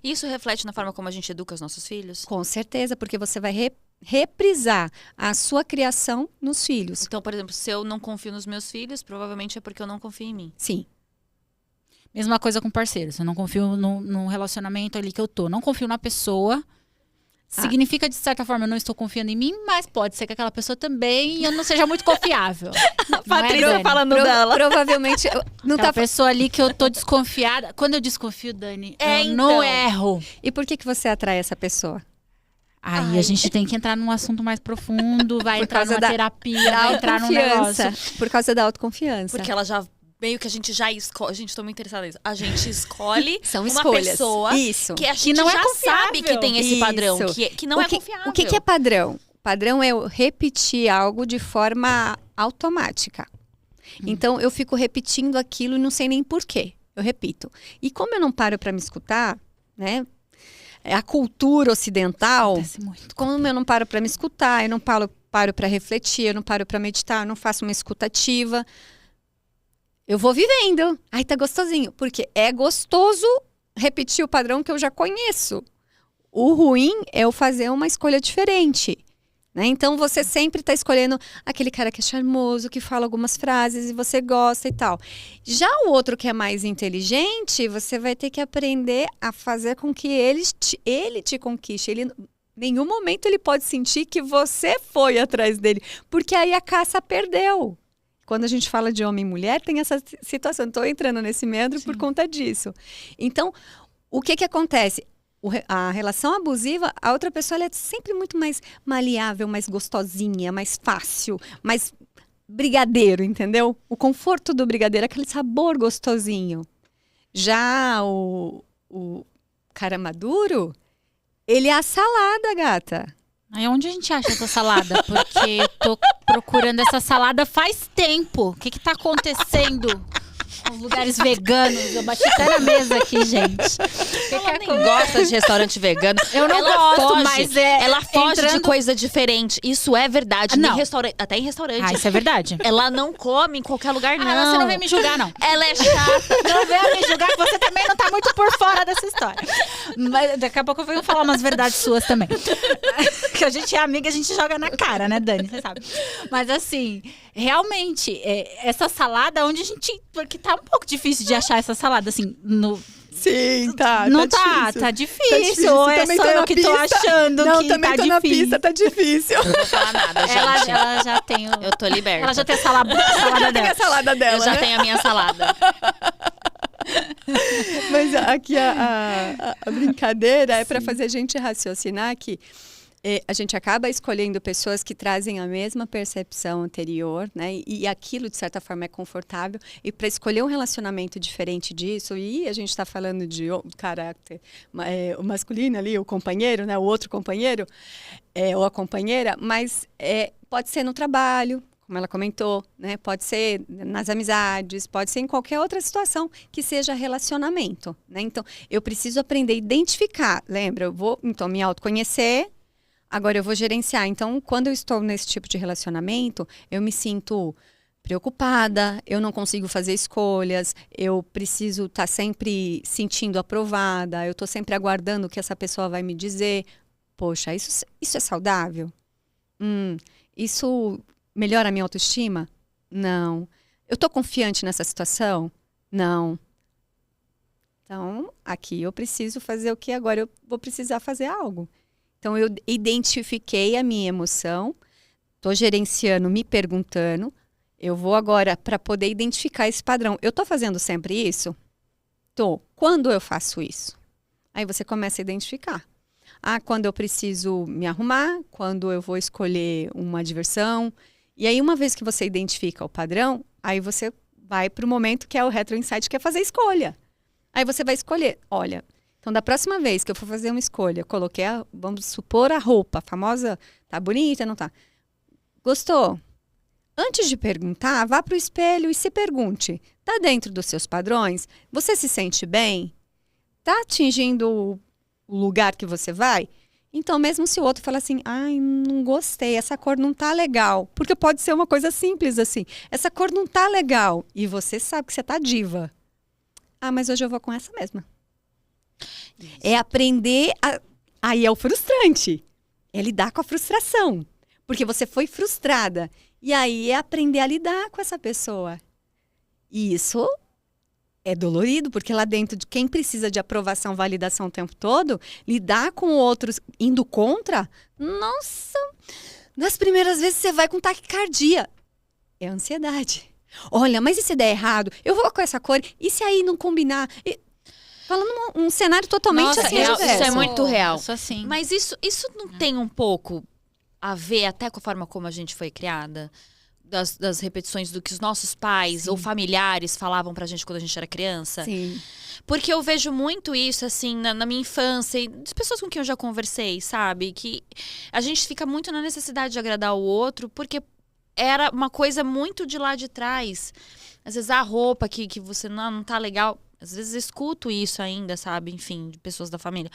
Isso reflete na forma como a gente educa os nossos filhos? Com certeza, porque você vai reprisar a sua criação nos filhos. Então, por exemplo, se eu não confio nos meus filhos, provavelmente é porque eu não confio em mim. Sim. Mesma coisa com parceiro. Se eu não confio no relacionamento ali que eu tô, não confio na pessoa, significa, de certa forma, eu não estou confiando em mim, mas pode ser que aquela pessoa também eu não seja muito confiável. A Patrícia falando Pro- dela. Provavelmente não Aquela tá. pessoa ali que eu tô desconfiada. Quando eu desconfio, Dani, eu então. não erro. E por que você atrai essa pessoa? Aí a gente tem que entrar num assunto mais profundo, vai Por entrar causa numa da terapia, vai entrar num negócio. Por causa da autoconfiança. Porque ela já, meio que a gente já escolhe. Gente, tô muito interessada nisso. A gente escolhe São uma escolhas. pessoa Isso. que a gente não é já confiável. sabe que tem esse padrão, Isso. que não é confiável. O que é padrão? Padrão é eu repetir algo de forma automática. Então, eu fico repetindo aquilo e não sei nem porquê. Eu repito. E como eu não paro para me escutar, né? A cultura ocidental, Acontece muito. como eu não paro para me escutar, eu não paro para refletir, eu não paro para meditar, eu não faço uma escutativa, eu vou vivendo. Ai, tá gostosinho. Porque é gostoso repetir o padrão que eu já conheço. O ruim é eu fazer uma escolha diferente. Né? Então, você sempre está escolhendo aquele cara que é charmoso, que fala algumas frases e você gosta e tal. Já o outro que é mais inteligente, você vai ter que aprender a fazer com que ele te conquiste. Ele, em nenhum momento ele pode sentir que você foi atrás dele, porque aí a caça perdeu. Quando a gente fala de homem e mulher, tem essa situação. Estou entrando nesse meandro por conta disso. Então, o que acontece? A relação abusiva, a outra pessoa ela é sempre muito mais maleável, mais gostosinha, mais fácil, mais brigadeiro, entendeu? O conforto do brigadeiro, aquele sabor gostosinho. Já o cara maduro, ele é a salada, gata. Aí onde a gente acha essa salada? Porque eu tô procurando essa salada faz tempo. O que tá acontecendo com os lugares veganos? Eu bati até na mesa aqui, gente. Ela nem gosta de restaurante vegano. Eu não Ela gosto, foge, mas ela foge de entrando- coisa diferente. Isso é verdade. Não. Até em restaurante. Ah, isso é verdade. Ela não come em qualquer lugar, não. Ah, você não vem me julgar, não. Ela é chata. Não venha me julgar que você também não tá muito por fora dessa história. Mas daqui a pouco eu venho falar umas verdades suas também. Que a gente é amiga, a gente joga na cara, né, Dani? Você sabe. Mas assim, realmente, essa salada, onde a gente... Porque tá um pouco difícil de achar essa salada, assim, no... Sim, tá. Não tá difícil. Ou é só eu que tô achando que tá difícil? tá difícil. Não vou falar nada, gente. Ela já tem... Eu tô liberta. Ela já tem a salada dela. a salada dela, Eu já né? tenho a minha salada. Mas aqui a brincadeira é para fazer a gente raciocinar que a gente acaba escolhendo pessoas que trazem a mesma percepção anterior, né? E aquilo, de certa forma, é confortável. E para escolher um relacionamento diferente disso, e a gente está falando de caráter o masculino ali, o companheiro, né? O outro companheiro, ou a companheira, mas pode ser no trabalho, como ela comentou, né? Pode ser nas amizades, pode ser em qualquer outra situação que seja relacionamento, né? Então, eu preciso aprender a identificar. Lembra? Eu vou, então, me autoconhecer. Agora eu vou gerenciar. Então, quando eu estou nesse tipo de relacionamento, eu me sinto preocupada, eu não consigo fazer escolhas, eu preciso estar sempre sentindo aprovada, eu estou sempre aguardando o que essa pessoa vai me dizer. Poxa, isso é saudável? Isso melhora a minha autoestima? Não. Eu estou confiante nessa situação? Não. Então, aqui eu preciso fazer o que agora eu vou precisar fazer algo. Então, eu identifiquei a minha emoção, estou gerenciando, me perguntando. Eu vou agora para poder identificar esse padrão. Eu estou fazendo sempre isso? Estou. Quando eu faço isso? Aí você começa a identificar. Quando eu preciso me arrumar, quando eu vou escolher uma diversão. E aí, uma vez que você identifica o padrão, aí você vai para o momento que é o retro-insight, que é fazer escolha. Aí você vai escolher, olha... Então, da próxima vez que eu for fazer uma escolha, coloquei, vamos supor, a roupa, a famosa, tá bonita, não tá? Gostou? Antes de perguntar, vá para o espelho e se pergunte, tá dentro dos seus padrões? Você se sente bem? Tá atingindo o lugar que você vai? Então, mesmo se o outro fala assim, ai, não gostei, essa cor não tá legal. Porque pode ser uma coisa simples assim, essa cor não tá legal. E você sabe que você tá diva. Mas hoje eu vou com essa mesma. Isso. É aprender aí é o frustrante. É lidar com a frustração. Porque você foi frustrada. E aí é aprender a lidar com essa pessoa. E isso É dolorido, porque lá dentro de quem precisa de aprovação, validação o tempo todo, lidar com outros indo contra, nossa, nas primeiras vezes você vai com taquicardia. É ansiedade. Olha, mas e se der errado? Eu vou com essa cor, e se aí não combinar? Falando um cenário totalmente Nossa, assim. isso é muito real. Isso assim. Mas isso não tem um pouco a ver até com a forma como a gente foi criada? Das repetições do que os nossos pais ou familiares falavam pra gente quando a gente era criança? Sim. Porque eu vejo muito isso, assim, na minha infância, e das pessoas com quem eu já conversei, sabe? Que a gente fica muito na necessidade de agradar o outro, porque era uma coisa muito de lá de trás. Às vezes a roupa que você não tá legal. Às vezes eu escuto isso ainda, sabe? Enfim, de pessoas da família.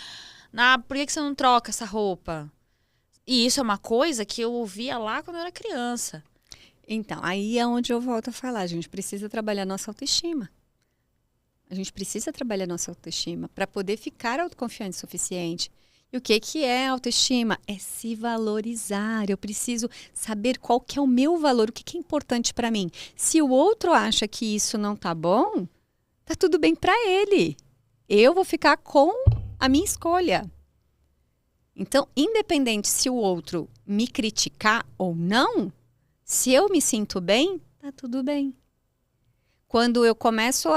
Por que você não troca essa roupa? E isso é uma coisa que eu ouvia lá quando eu era criança. Então, aí é onde eu volto a falar. A gente precisa trabalhar nossa autoestima. A gente precisa trabalhar nossa autoestima para poder ficar autoconfiante o suficiente. E o que é autoestima? É se valorizar. Eu preciso saber qual que é o meu valor, o que é importante para mim. Se o outro acha que isso não tá bom, tá tudo bem para ele. Eu vou ficar com a minha escolha. Então, independente se o outro me criticar ou não, se eu me sinto bem, tá tudo bem. Quando eu começo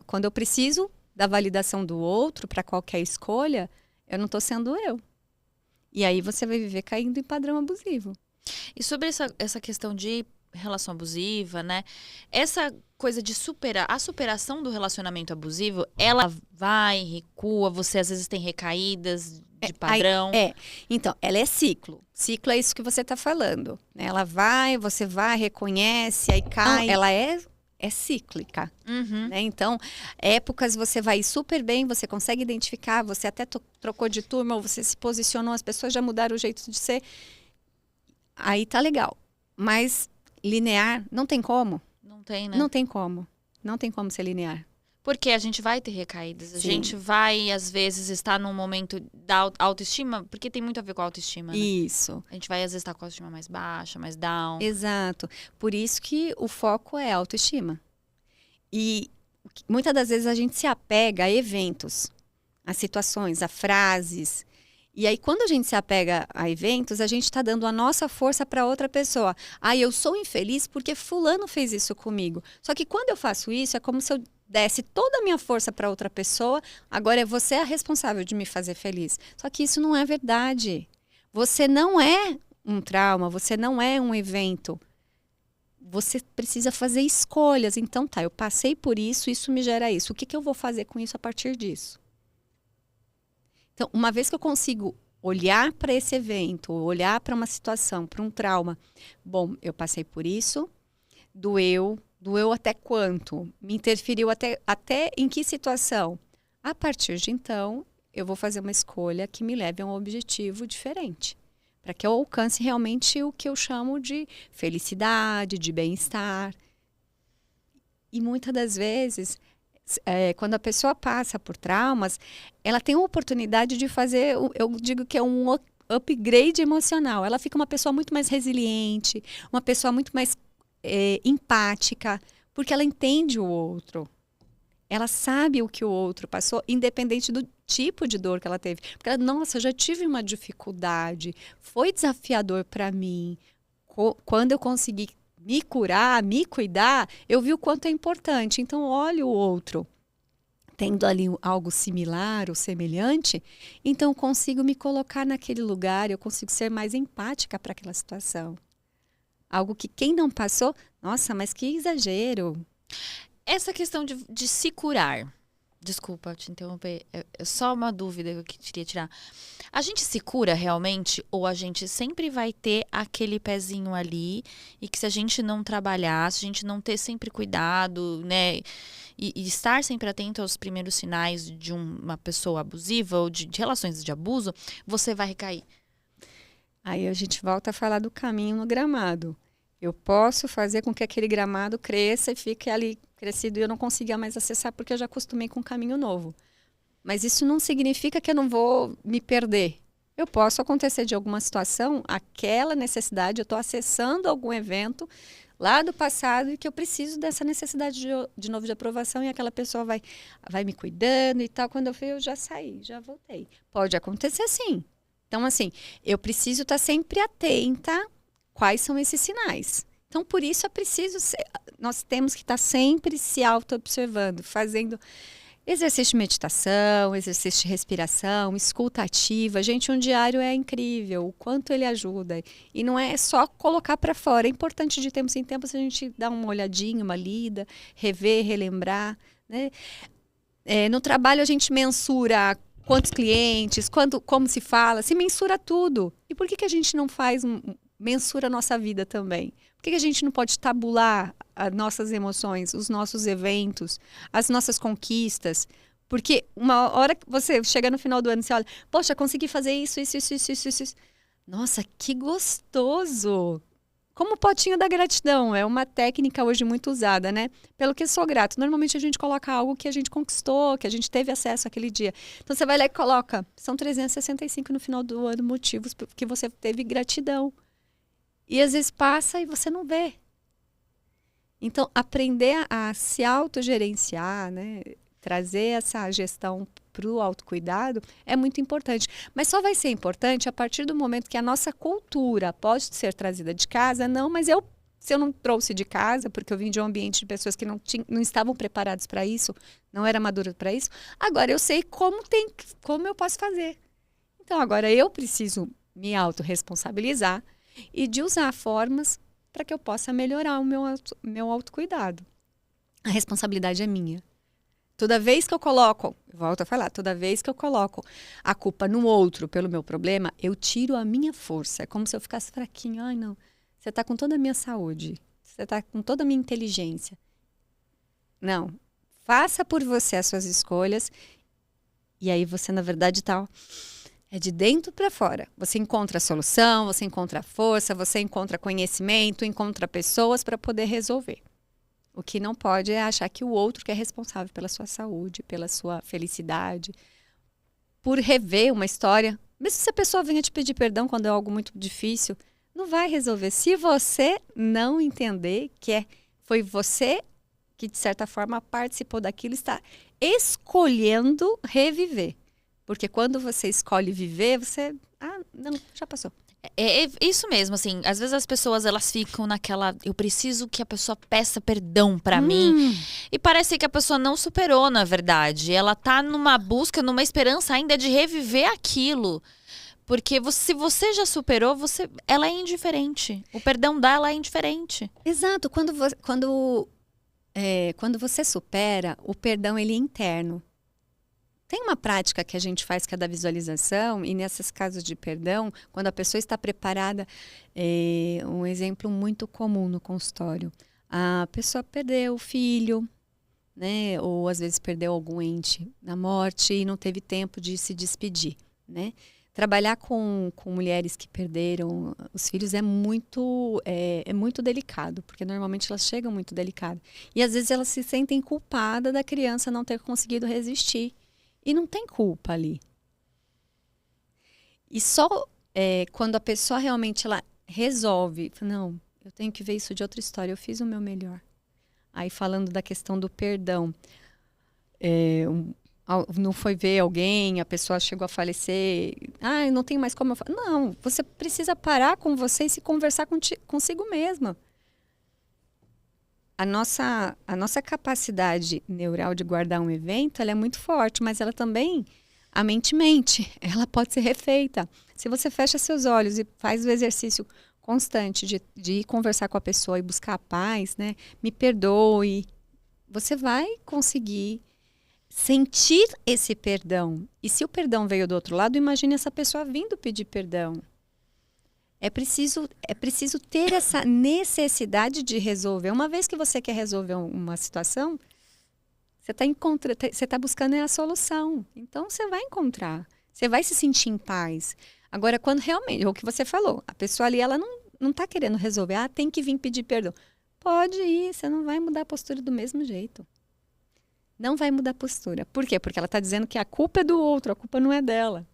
quando eu preciso da validação do outro para qualquer escolha, eu não estou sendo eu. E aí você vai viver caindo em padrão abusivo. E sobre essa questão de relação abusiva, né? Essa coisa de a superação do relacionamento abusivo, ela vai, recua, você às vezes tem recaídas de padrão. Então, ela é ciclo. Ciclo é isso que você está falando. Né? Ela vai, você vai, reconhece, aí cai. Não, ela é cíclica. Uhum. Né? Então, épocas você vai super bem, você consegue identificar, você até trocou de turma, ou você se posicionou, as pessoas já mudaram o jeito de ser. Aí tá legal. Mas linear, não tem como. Não tem, né? Não tem como. Não tem como ser linear. Porque a gente vai ter recaídas. A Sim. gente vai, às vezes, estar num momento da autoestima, porque tem muito a ver com a autoestima, né? Isso. A gente vai, às vezes, estar com a autoestima mais baixa, mais down. Exato. Por isso que o foco é a autoestima. E muitas das vezes a gente se apega a eventos, a situações, a frases. E aí, quando a gente se apega a eventos, a gente está dando a nossa força para outra pessoa. Eu sou infeliz porque fulano fez isso comigo. Só que quando eu faço isso, é como se eu desse toda a minha força para outra pessoa. Agora é você a responsável de me fazer feliz. Só que isso não é verdade. Você não é um trauma, você não é um evento. Você precisa fazer escolhas. Então eu passei por isso, isso me gera isso. O que eu vou fazer com isso a partir disso? Então, uma vez que eu consigo olhar para esse evento, olhar para uma situação, para um trauma, bom, eu passei por isso, doeu até quanto? Me interferiu até em que situação? A partir de então, eu vou fazer uma escolha que me leve a um objetivo diferente, para que eu alcance realmente o que eu chamo de felicidade, de bem-estar. E muitas das vezes, quando a pessoa passa por traumas, ela tem a oportunidade de fazer, eu digo que é um upgrade emocional. Ela fica uma pessoa muito mais resiliente, uma pessoa muito mais empática, porque ela entende o outro. Ela sabe o que o outro passou, independente do tipo de dor que ela teve. Porque ela, nossa, eu já tive uma dificuldade, foi desafiador para mim. Quando eu consegui me curar, me cuidar, eu vi o quanto é importante. Então, olha o outro tendo ali algo similar ou semelhante, então eu consigo me colocar naquele lugar, eu consigo ser mais empática para aquela situação. Algo que quem não passou, nossa, mas que exagero. Essa questão de se curar, desculpa te interromper, é só uma dúvida que eu queria tirar. A gente se cura realmente ou a gente sempre vai ter aquele pezinho ali e que se a gente não trabalhar, se a gente não ter sempre cuidado, né, e estar sempre atento aos primeiros sinais de uma pessoa abusiva ou de relações de abuso, você vai recair? Aí a gente volta a falar do caminho no gramado. Eu posso fazer com que aquele gramado cresça e fique ali crescido e eu não consiga mais acessar porque eu já acostumei com um caminho novo. Mas isso não significa que eu não vou me perder. Eu posso acontecer de alguma situação, aquela necessidade, eu estou acessando algum evento, lá do passado e que eu preciso dessa necessidade de novo de aprovação e aquela pessoa vai me cuidando e tal. Quando eu fui, eu já saí, já voltei. Pode acontecer sim. Então, assim, eu preciso estar sempre atenta quais são esses sinais. Então, por isso é preciso nós temos que estar sempre se auto-observando, fazendo exercício de meditação, exercício de respiração, escuta ativa. Gente, um diário é incrível, o quanto ele ajuda. E não é só colocar para fora. É importante de tempos em tempos a gente dar uma olhadinha, uma lida, rever, relembrar. Né? No trabalho a gente mensura quantos clientes, como se fala, se mensura tudo. E por que a gente não mensura a nossa vida também? Por que a gente não pode tabular as nossas emoções, os nossos eventos, as nossas conquistas? Porque uma hora que você chega no final do ano e você olha, poxa, consegui fazer isso. Nossa, que gostoso! Como o potinho da gratidão, é uma técnica hoje muito usada, né? Pelo que sou grato. Normalmente a gente coloca algo que a gente conquistou, que a gente teve acesso aquele dia. Então você vai lá e coloca, são 365 no final do ano motivos que você teve gratidão. E às vezes passa e você não vê. Então, aprender a se autogerenciar, né? Trazer essa gestão para o autocuidado é muito importante. Mas só vai ser importante a partir do momento que a nossa cultura pode ser trazida de casa. Não, mas se eu não trouxe de casa, porque eu vim de um ambiente de pessoas que não estavam preparadas para isso, não era madura para isso, agora eu sei como eu posso fazer. Então, agora eu preciso me autorresponsabilizar e de usar formas para que eu possa melhorar o meu autocuidado. A responsabilidade é minha. Toda vez que eu coloco, volto a falar, toda vez que eu coloco a culpa no outro pelo meu problema, eu tiro a minha força. É como se eu ficasse fraquinho. Ai, não, você está com toda a minha saúde, você está com toda a minha inteligência. Não, faça por você as suas escolhas e aí você, na verdade, está... É de dentro para fora. Você encontra a solução, você encontra a força, você encontra conhecimento, encontra pessoas para poder resolver. O que não pode é achar que o outro que é responsável pela sua saúde, pela sua felicidade, por rever uma história. Mesmo se a pessoa venha te pedir perdão quando é algo muito difícil, não vai resolver. Se você não entender que foi você que, de certa forma, participou daquilo, está escolhendo reviver. Porque quando você escolhe viver, você... Ah, não, já passou. É isso mesmo, assim, às vezes as pessoas elas ficam naquela, eu preciso que a pessoa peça perdão pra mim, e parece que a pessoa não superou, na verdade, ela tá numa busca, numa esperança ainda de reviver aquilo, porque se você já superou, ela é indiferente, o perdão dela é indiferente. Exato, quando você supera, o perdão ele é interno. Tem uma prática que a gente faz que é da visualização, e nesses casos de perdão, quando a pessoa está preparada, um exemplo muito comum no consultório. A pessoa perdeu o filho, né? Ou às vezes perdeu algum ente na morte e não teve tempo de se despedir, né? Trabalhar com mulheres que perderam os filhos é muito delicado, porque normalmente elas chegam muito delicadas. E às vezes elas se sentem culpadas da criança não ter conseguido resistir. E não tem culpa ali. E só quando a pessoa realmente ela resolve, não, eu tenho que ver isso de outra história, eu fiz o meu melhor. Aí falando da questão do perdão, não foi ver alguém, a pessoa chegou a falecer, não tem mais como eu falar. Não, você precisa parar com você e se conversar consigo mesma. A nossa capacidade neural de guardar um evento, ela é muito forte, mas ela também, a mente, ela pode ser refeita. Se você fecha seus olhos e faz o exercício constante de ir conversar com a pessoa e buscar a paz, né? Me perdoe, você vai conseguir sentir esse perdão. E se o perdão veio do outro lado, imagine essa pessoa vindo pedir perdão. É preciso ter essa necessidade de resolver. Uma vez que você quer resolver uma situação, você está buscando a solução. Então, você vai encontrar. Você vai se sentir em paz. Agora, quando realmente, é o que você falou, a pessoa ali, ela não está querendo resolver. Tem que vir pedir perdão. Pode ir, você não vai mudar a postura do mesmo jeito. Não vai mudar a postura. Por quê? Porque ela está dizendo que a culpa é do outro, a culpa não é dela.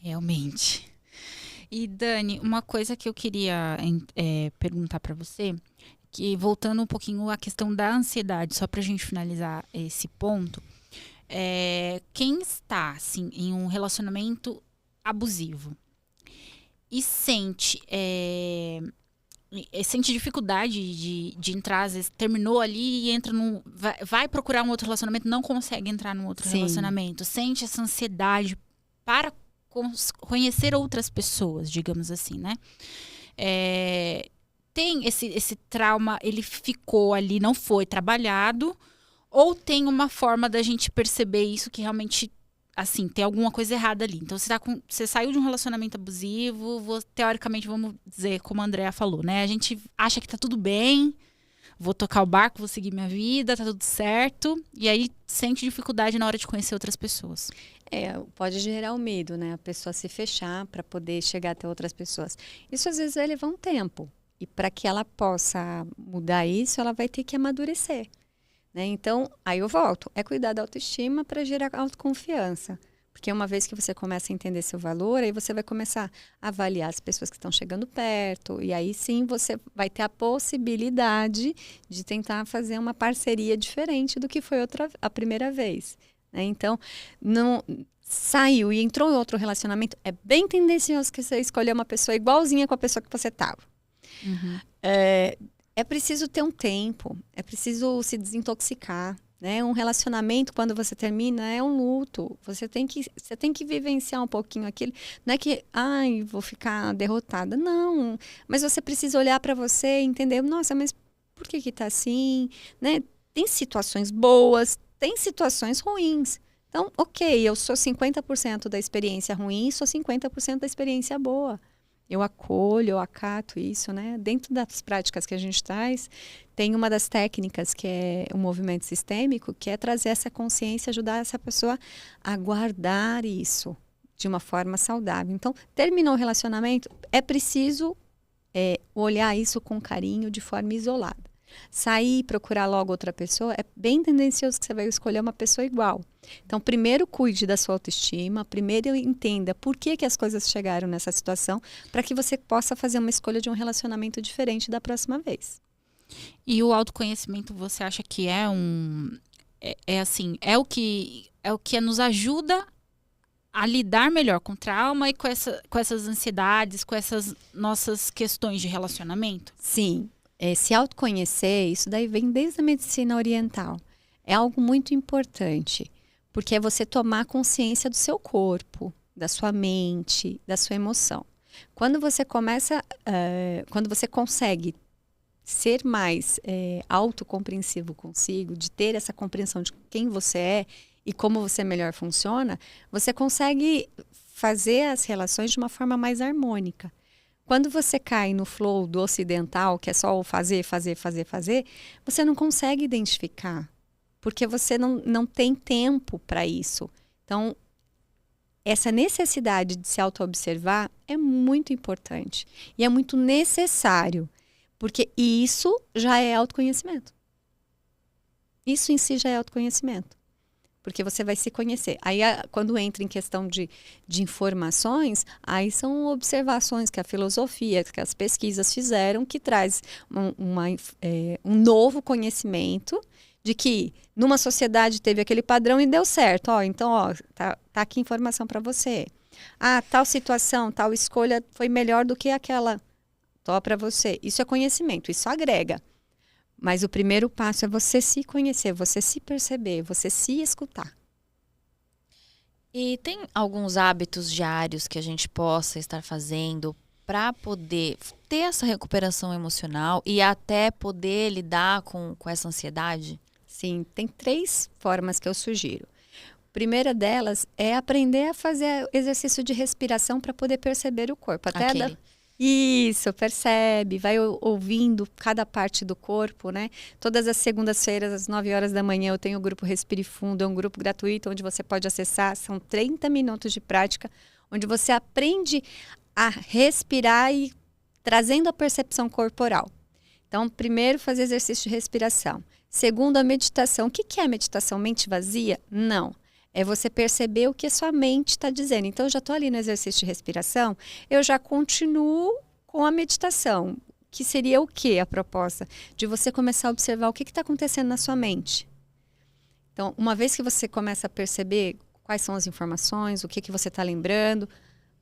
Realmente. E Dani, uma coisa que eu queria perguntar para você, que voltando um pouquinho à questão da ansiedade, só para a gente finalizar esse ponto, quem está assim em um relacionamento abusivo e sente dificuldade de entrar, às vezes terminou ali e entra num. Vai procurar um outro relacionamento, não consegue entrar num outro Sim. relacionamento, sente essa ansiedade para conhecer outras pessoas, digamos assim, né? Tem esse trauma, ele ficou ali, não foi trabalhado, ou tem uma forma da gente perceber isso que realmente, assim, tem alguma coisa errada ali. Então, você saiu de um relacionamento abusivo, teoricamente, vamos dizer, como a Andrea falou, né? A gente acha que tá tudo bem, vou tocar o barco, vou seguir minha vida, tá tudo certo. E aí, sente dificuldade na hora de conhecer outras pessoas. Pode gerar o medo, né? A pessoa se fechar para poder chegar até outras pessoas. Isso, às vezes, vai levar um tempo. E para que ela possa mudar isso, ela vai ter que amadurecer. Né? Então, aí eu volto. É cuidar da autoestima para gerar autoconfiança. Porque uma vez que você começa a entender seu valor, aí você vai começar a avaliar as pessoas que estão chegando perto. E aí sim você vai ter a possibilidade de tentar fazer uma parceria diferente do que foi a primeira vez. Né? Então, não saiu e entrou em outro relacionamento, é bem tendencioso que você escolher uma pessoa igualzinha com a pessoa que você estava. Uhum. É preciso ter um tempo, é preciso se desintoxicar, né? Um relacionamento, quando você termina, é um luto. Você tem que vivenciar um pouquinho aquilo. Não é que, vou ficar derrotada. Não, mas você precisa olhar para você e entender, nossa, mas por que tá assim? Né? Tem situações boas, tem situações ruins. Então, ok, eu sou 50% da experiência ruim, sou 50% da experiência boa. Eu acolho, eu acato isso, né? Dentro das práticas que a gente traz, tem uma das técnicas que é o movimento sistêmico, que é trazer essa consciência, ajudar essa pessoa a guardar isso de uma forma saudável. Então, terminou o relacionamento, é preciso olhar isso com carinho, de forma isolada. Sair e procurar logo outra pessoa, é bem tendencioso que você vai escolher uma pessoa igual. Então, primeiro cuide da sua autoestima, primeiro entenda por que as coisas chegaram nessa situação, para que você possa fazer uma escolha de um relacionamento diferente da próxima vez. E o autoconhecimento, você acha que é o que nos ajuda a lidar melhor com trauma e com essas ansiedades, com essas nossas questões de relacionamento? Sim. Se autoconhecer, isso daí vem desde a medicina oriental. É algo muito importante, porque é você tomar consciência do seu corpo, da sua mente, da sua emoção. Quando você quando você consegue ser mais autocompreensivo consigo, de ter essa compreensão de quem você é e como você melhor funciona, você consegue fazer as relações de uma forma mais harmônica. Quando você cai no flow do ocidental, que é só o fazer, você não consegue identificar, porque você não tem tempo para isso. Então, essa necessidade de se auto-observar é muito importante e é muito necessário, porque isso já é autoconhecimento. Isso em si já é autoconhecimento. Porque você vai se conhecer. Aí, quando entra em questão de informações, aí são observações que a filosofia, que as pesquisas fizeram, que traz um novo conhecimento de que numa sociedade teve aquele padrão e deu certo. Então, tá aqui informação para você. Tal situação, tal escolha foi melhor do que aquela. Para você. Isso é conhecimento, isso agrega. Mas o primeiro passo é você se conhecer, você se perceber, você se escutar. E tem alguns hábitos diários que a gente possa estar fazendo para poder ter essa recuperação emocional e até poder lidar com essa ansiedade? Sim, tem 3 formas que eu sugiro. A primeira delas é aprender a fazer exercício de respiração para poder perceber o corpo. Isso, percebe, vai ouvindo cada parte do corpo, né? Todas as segundas-feiras, às 9 horas da manhã, eu tenho o grupo Respire Fundo, é um grupo gratuito onde você pode acessar, são 30 minutos de prática, onde você aprende a respirar e trazendo a percepção corporal. Então, primeiro, fazer exercício de respiração. Segundo, a meditação. O que é a meditação? Mente vazia? Não. É você perceber o que a sua mente está dizendo. Então, eu já estou ali no exercício de respiração, eu já continuo com a meditação. Que seria o quê a proposta? De você começar a observar o que está acontecendo na sua mente. Então, uma vez que você começa a perceber quais são as informações, o que você está lembrando,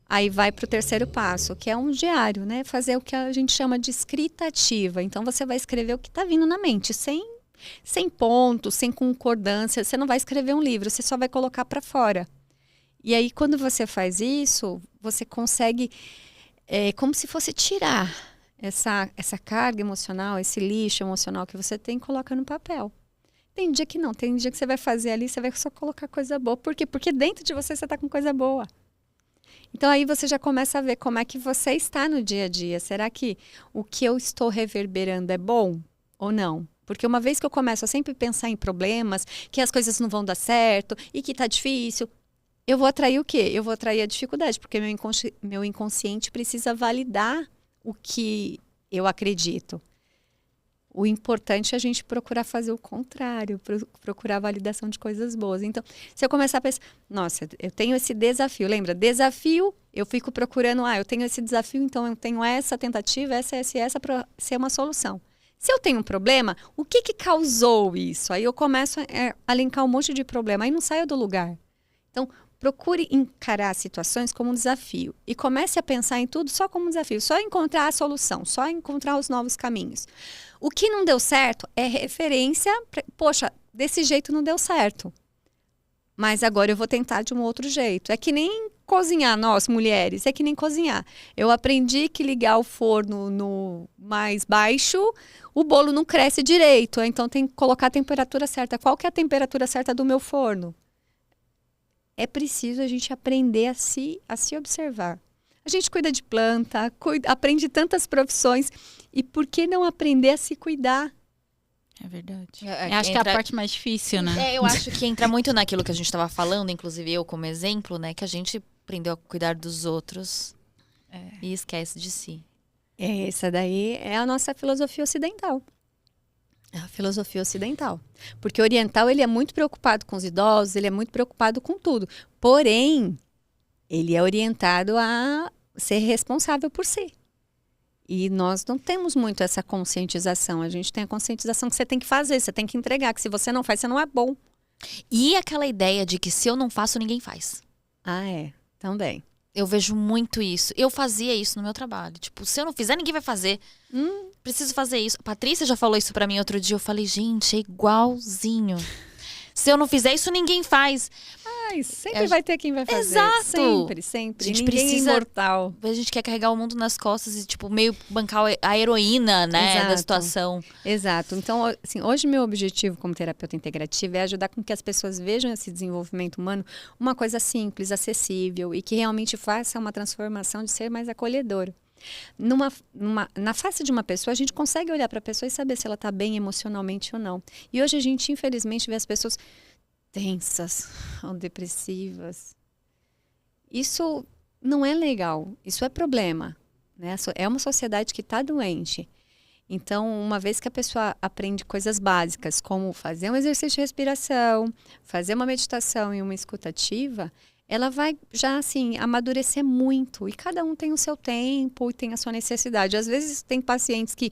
aí vai para o terceiro passo, que é um diário, né? Fazer o que a gente chama de escrita ativa. Então, você vai escrever o que está vindo na mente, sem pontos, sem concordância. Você não vai escrever um livro, você só vai colocar para fora. E aí, quando você faz isso, você consegue, como se fosse tirar essa carga emocional, esse lixo emocional que você tem, e coloca no papel. Tem dia que não, tem dia que você vai fazer ali, você vai só colocar coisa boa. Por quê? Porque dentro de você está com coisa boa. Então aí você já começa a ver como é que você está no dia a dia. Será que o que eu estou reverberando é bom ou não? Porque uma vez que eu começo a sempre pensar em problemas, que as coisas não vão dar certo e que tá difícil, eu vou atrair o quê? Eu vou atrair a dificuldade, porque meu inconsciente precisa validar o que eu acredito. O importante é a gente procurar fazer o contrário, procurar a validação de coisas boas. Então, se eu começar a pensar, nossa, eu tenho esse desafio, lembra? Desafio, eu fico procurando, eu tenho esse desafio, então eu tenho essa tentativa, essa para ser uma solução. Se eu tenho um problema, o que causou isso? Aí eu começo a linkar um monte de problema, aí não saio do lugar. Então, procure encarar situações como um desafio e comece a pensar em tudo só como um desafio, só encontrar a solução, só encontrar os novos caminhos. O que não deu certo é referência, poxa, desse jeito não deu certo, mas agora eu vou tentar de um outro jeito. É que nem cozinhar, nós mulheres, é que nem cozinhar. Eu aprendi que ligar o forno no mais baixo, o bolo não cresce direito, então tem que colocar a temperatura certa. Qual que é a temperatura certa do meu forno? É preciso a gente aprender a se observar. A gente cuida de planta, aprende tantas profissões. E por que não aprender a se cuidar? É verdade. Eu acho que é a parte mais difícil, né? Eu acho que entra muito naquilo que a gente estava falando, inclusive eu como exemplo, né? Que a gente aprendeu a cuidar dos outros e esquece de si. Essa daí é a nossa filosofia ocidental. A filosofia ocidental. Porque o oriental, ele é muito preocupado com os idosos, ele é muito preocupado com tudo. Porém, ele é orientado a ser responsável por si. E nós não temos muito essa conscientização. A gente tem a conscientização que você tem que fazer, você tem que entregar, que se você não faz, você não é bom. E aquela ideia de que se eu não faço, ninguém faz. Também. Eu vejo muito isso. Eu fazia isso no meu trabalho. Tipo, se eu não fizer, ninguém vai fazer. Preciso fazer isso. A Patrícia já falou isso pra mim outro dia. Eu falei, gente, é igualzinho. Se eu não fizer isso, ninguém faz. Sempre vai ter quem vai fazer. Exato. Sempre. A gente Ninguém precisa... é imortal. A gente quer carregar o mundo nas costas e, tipo, meio bancar a heroína, né, Exato. da situação. Exato. Então, assim, hoje meu objetivo como terapeuta integrativa é ajudar com que as pessoas vejam esse desenvolvimento humano uma coisa simples, acessível e que realmente faça uma transformação de ser mais acolhedor. Na face de uma pessoa, a gente consegue olhar para a pessoa e saber se ela está bem emocionalmente ou não. E hoje a gente, infelizmente, vê as pessoas tensas ou depressivas. Isso não é legal, isso é problema, né? É uma sociedade que está doente. Então, uma vez que a pessoa aprende coisas básicas, como fazer um exercício de respiração, fazer uma meditação e uma escuta ativa, ela vai já, assim, amadurecer muito. E cada um tem o seu tempo e tem a sua necessidade. Às vezes, tem pacientes que,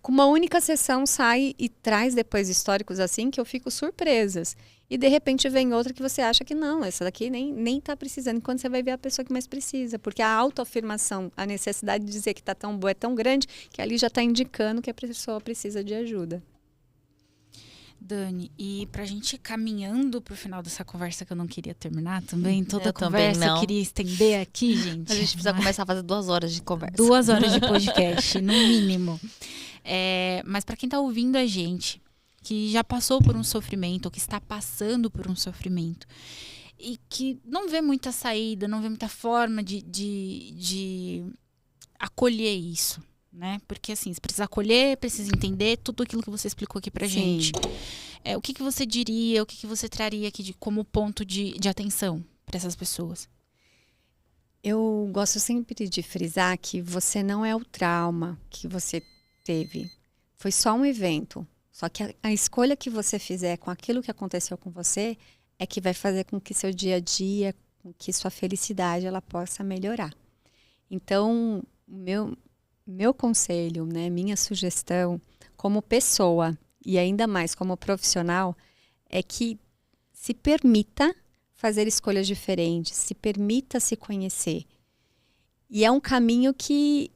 com uma única sessão, sai e traz depois históricos assim, que eu fico surpresas. E, de repente, vem outra que você acha que não, essa daqui nem tá precisando. Quando você vai ver a pessoa que mais precisa. Porque a autoafirmação, a necessidade de dizer que tá tão boa é tão grande, que ali já está indicando que a pessoa precisa de ajuda. Dani, e pra gente ir caminhando pro final dessa conversa, que eu não queria terminar também, toda Eu a conversa também não. eu queria estender aqui, gente. A gente precisa começar a fazer 2 horas de conversa. 2 horas de podcast, no mínimo. Mas pra quem tá ouvindo a gente, que já passou por um sofrimento, ou que está passando por um sofrimento, e que não vê muita saída, não vê muita forma de acolher isso, né? Porque assim, você precisa acolher, precisa entender tudo aquilo que você explicou aqui pra gente. O que você diria, o que você traria aqui como ponto de atenção para essas pessoas? Eu gosto sempre de frisar que você não é o trauma que você teve. Foi só um evento. Só que a escolha que você fizer com aquilo que aconteceu com você é que vai fazer com que seu dia a dia, com que sua felicidade ela possa melhorar. Então, meu conselho, né, minha sugestão como pessoa e ainda mais como profissional é que se permita fazer escolhas diferentes, se permita se conhecer. E é um caminho que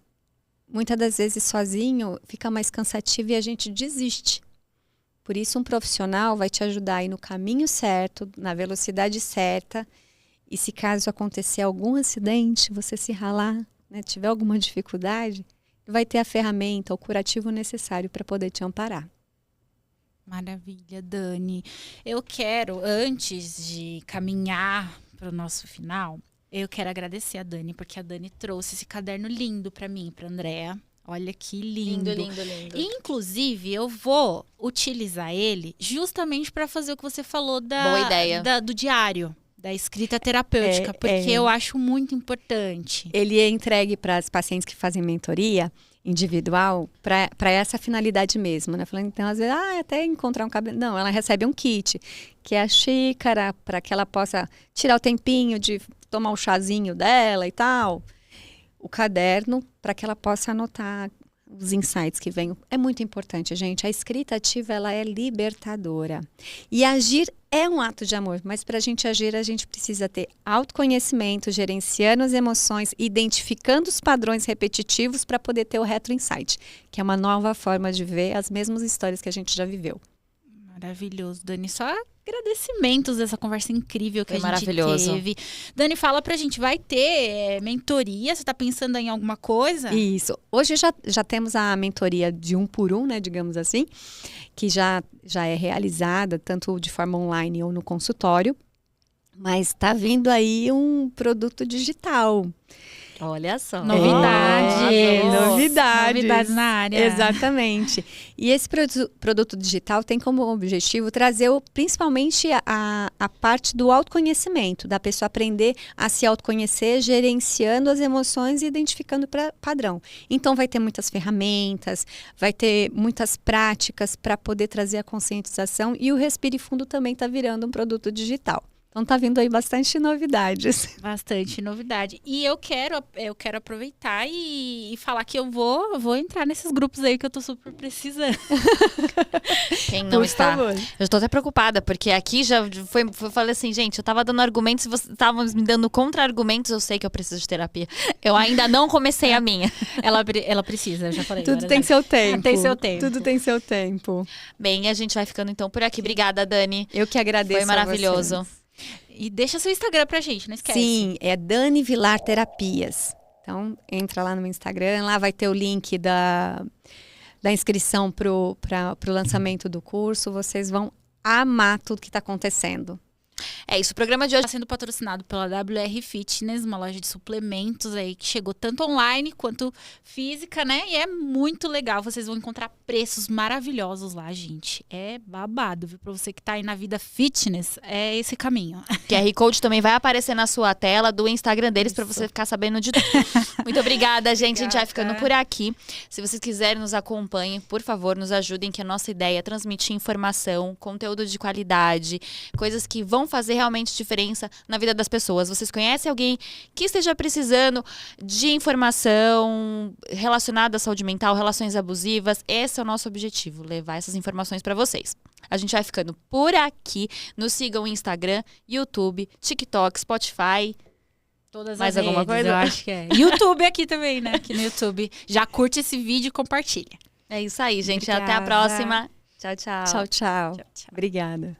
muitas das vezes sozinho fica mais cansativo e a gente desiste. Por isso um profissional vai te ajudar a ir no caminho certo, na velocidade certa. E se caso acontecer algum acidente, você se ralar, né, tiver alguma dificuldade, vai ter a ferramenta, o curativo necessário para poder te amparar. Maravilha, Dani. Eu quero, antes de caminhar para o nosso final, eu quero agradecer a Dani, porque a Dani trouxe esse caderno lindo para mim, para Andréa. Olha que lindo. Lindo, lindo, lindo. Inclusive, eu vou utilizar ele justamente para fazer o que você falou Boa ideia. do diário, da escrita terapêutica, porque eu acho muito importante. Ele é entregue para as pacientes que fazem mentoria individual para essa finalidade mesmo, né? Falando, então, às vezes, até encontrar um cabelo. Não, ela recebe um kit, que é a xícara, para que ela possa tirar o tempinho de tomar o chazinho dela e tal. O caderno, para que ela possa anotar os insights que vêm. É muito importante, gente. A escrita ativa, ela é libertadora. E agir é um ato de amor, mas para a gente agir, a gente precisa ter autoconhecimento, gerenciando as emoções, identificando os padrões repetitivos para poder ter o retro-insight, que é uma nova forma de ver as mesmas histórias que a gente já viveu. Maravilhoso, Dani. Só agradecimentos dessa conversa incrível que Foi a gente maravilhoso. teve. Dani, fala pra gente, vai ter mentoria? Você tá pensando em alguma coisa? Isso. Hoje já temos a mentoria de 1 por 1, né, digamos assim, que já é realizada tanto de forma online ou no consultório, mas está vindo aí um produto digital. Olha só. Novidades. Novidades na área. Exatamente. E esse produto digital tem como objetivo trazer principalmente a parte do autoconhecimento, da pessoa aprender a se autoconhecer, gerenciando as emoções e identificando padrão. Então vai ter muitas ferramentas, vai ter muitas práticas para poder trazer a conscientização, e o Respire Fundo também está virando um produto digital. Então tá vindo aí bastante novidades. Bastante novidade. E eu quero aproveitar e falar que eu vou entrar nesses grupos aí que eu tô super precisando. Quem não Por está? favor. Eu tô até preocupada, porque aqui já eu falei assim, gente, eu tava dando argumentos e vocês estavam me dando contra-argumentos, eu sei que eu preciso de terapia. Eu ainda não comecei a minha. Ela precisa, eu já falei. Tudo tem seu tempo. Tem seu tempo. Tudo tem seu tempo. Bem, a gente vai ficando então por aqui. Obrigada, Dani. Eu que agradeço. Foi maravilhoso. A vocês. E deixa seu Instagram pra gente, não esquece. Sim, é Dani Vilar Terapias. Então, entra lá no meu Instagram, lá vai ter o link da inscrição pro lançamento do curso. Vocês vão amar tudo que está acontecendo. É isso, o programa de hoje Está sendo patrocinado pela WR Fitness, uma loja de suplementos aí que chegou tanto online quanto física, né? E é muito legal. Vocês vão encontrar preços maravilhosos lá, gente. É babado, viu? Pra você que tá aí na vida fitness, é esse caminho. QR Code também vai aparecer na sua tela do Instagram deles para você ficar sabendo de tudo. Muito obrigada, gente. A gente vai ficando por aqui. Se vocês quiserem nos acompanhem, por favor, nos ajudem, que a nossa ideia é transmitir informação, conteúdo de qualidade, coisas que vão fazer realmente diferença na vida das pessoas. Vocês conhecem alguém que esteja precisando de informação relacionada à saúde mental, relações abusivas? Esse é o nosso objetivo, levar essas informações para vocês. A gente vai ficando por aqui. Nos sigam no Instagram, YouTube, TikTok, Spotify. Todas Mais as alguma redes, coisa? eu acho que é. YouTube aqui também, né? Aqui no YouTube. Já curte esse vídeo e compartilha. É isso aí, gente. Até a Obrigada. próxima. Tchau, tchau. Tchau, tchau. Tchau, tchau. Obrigada.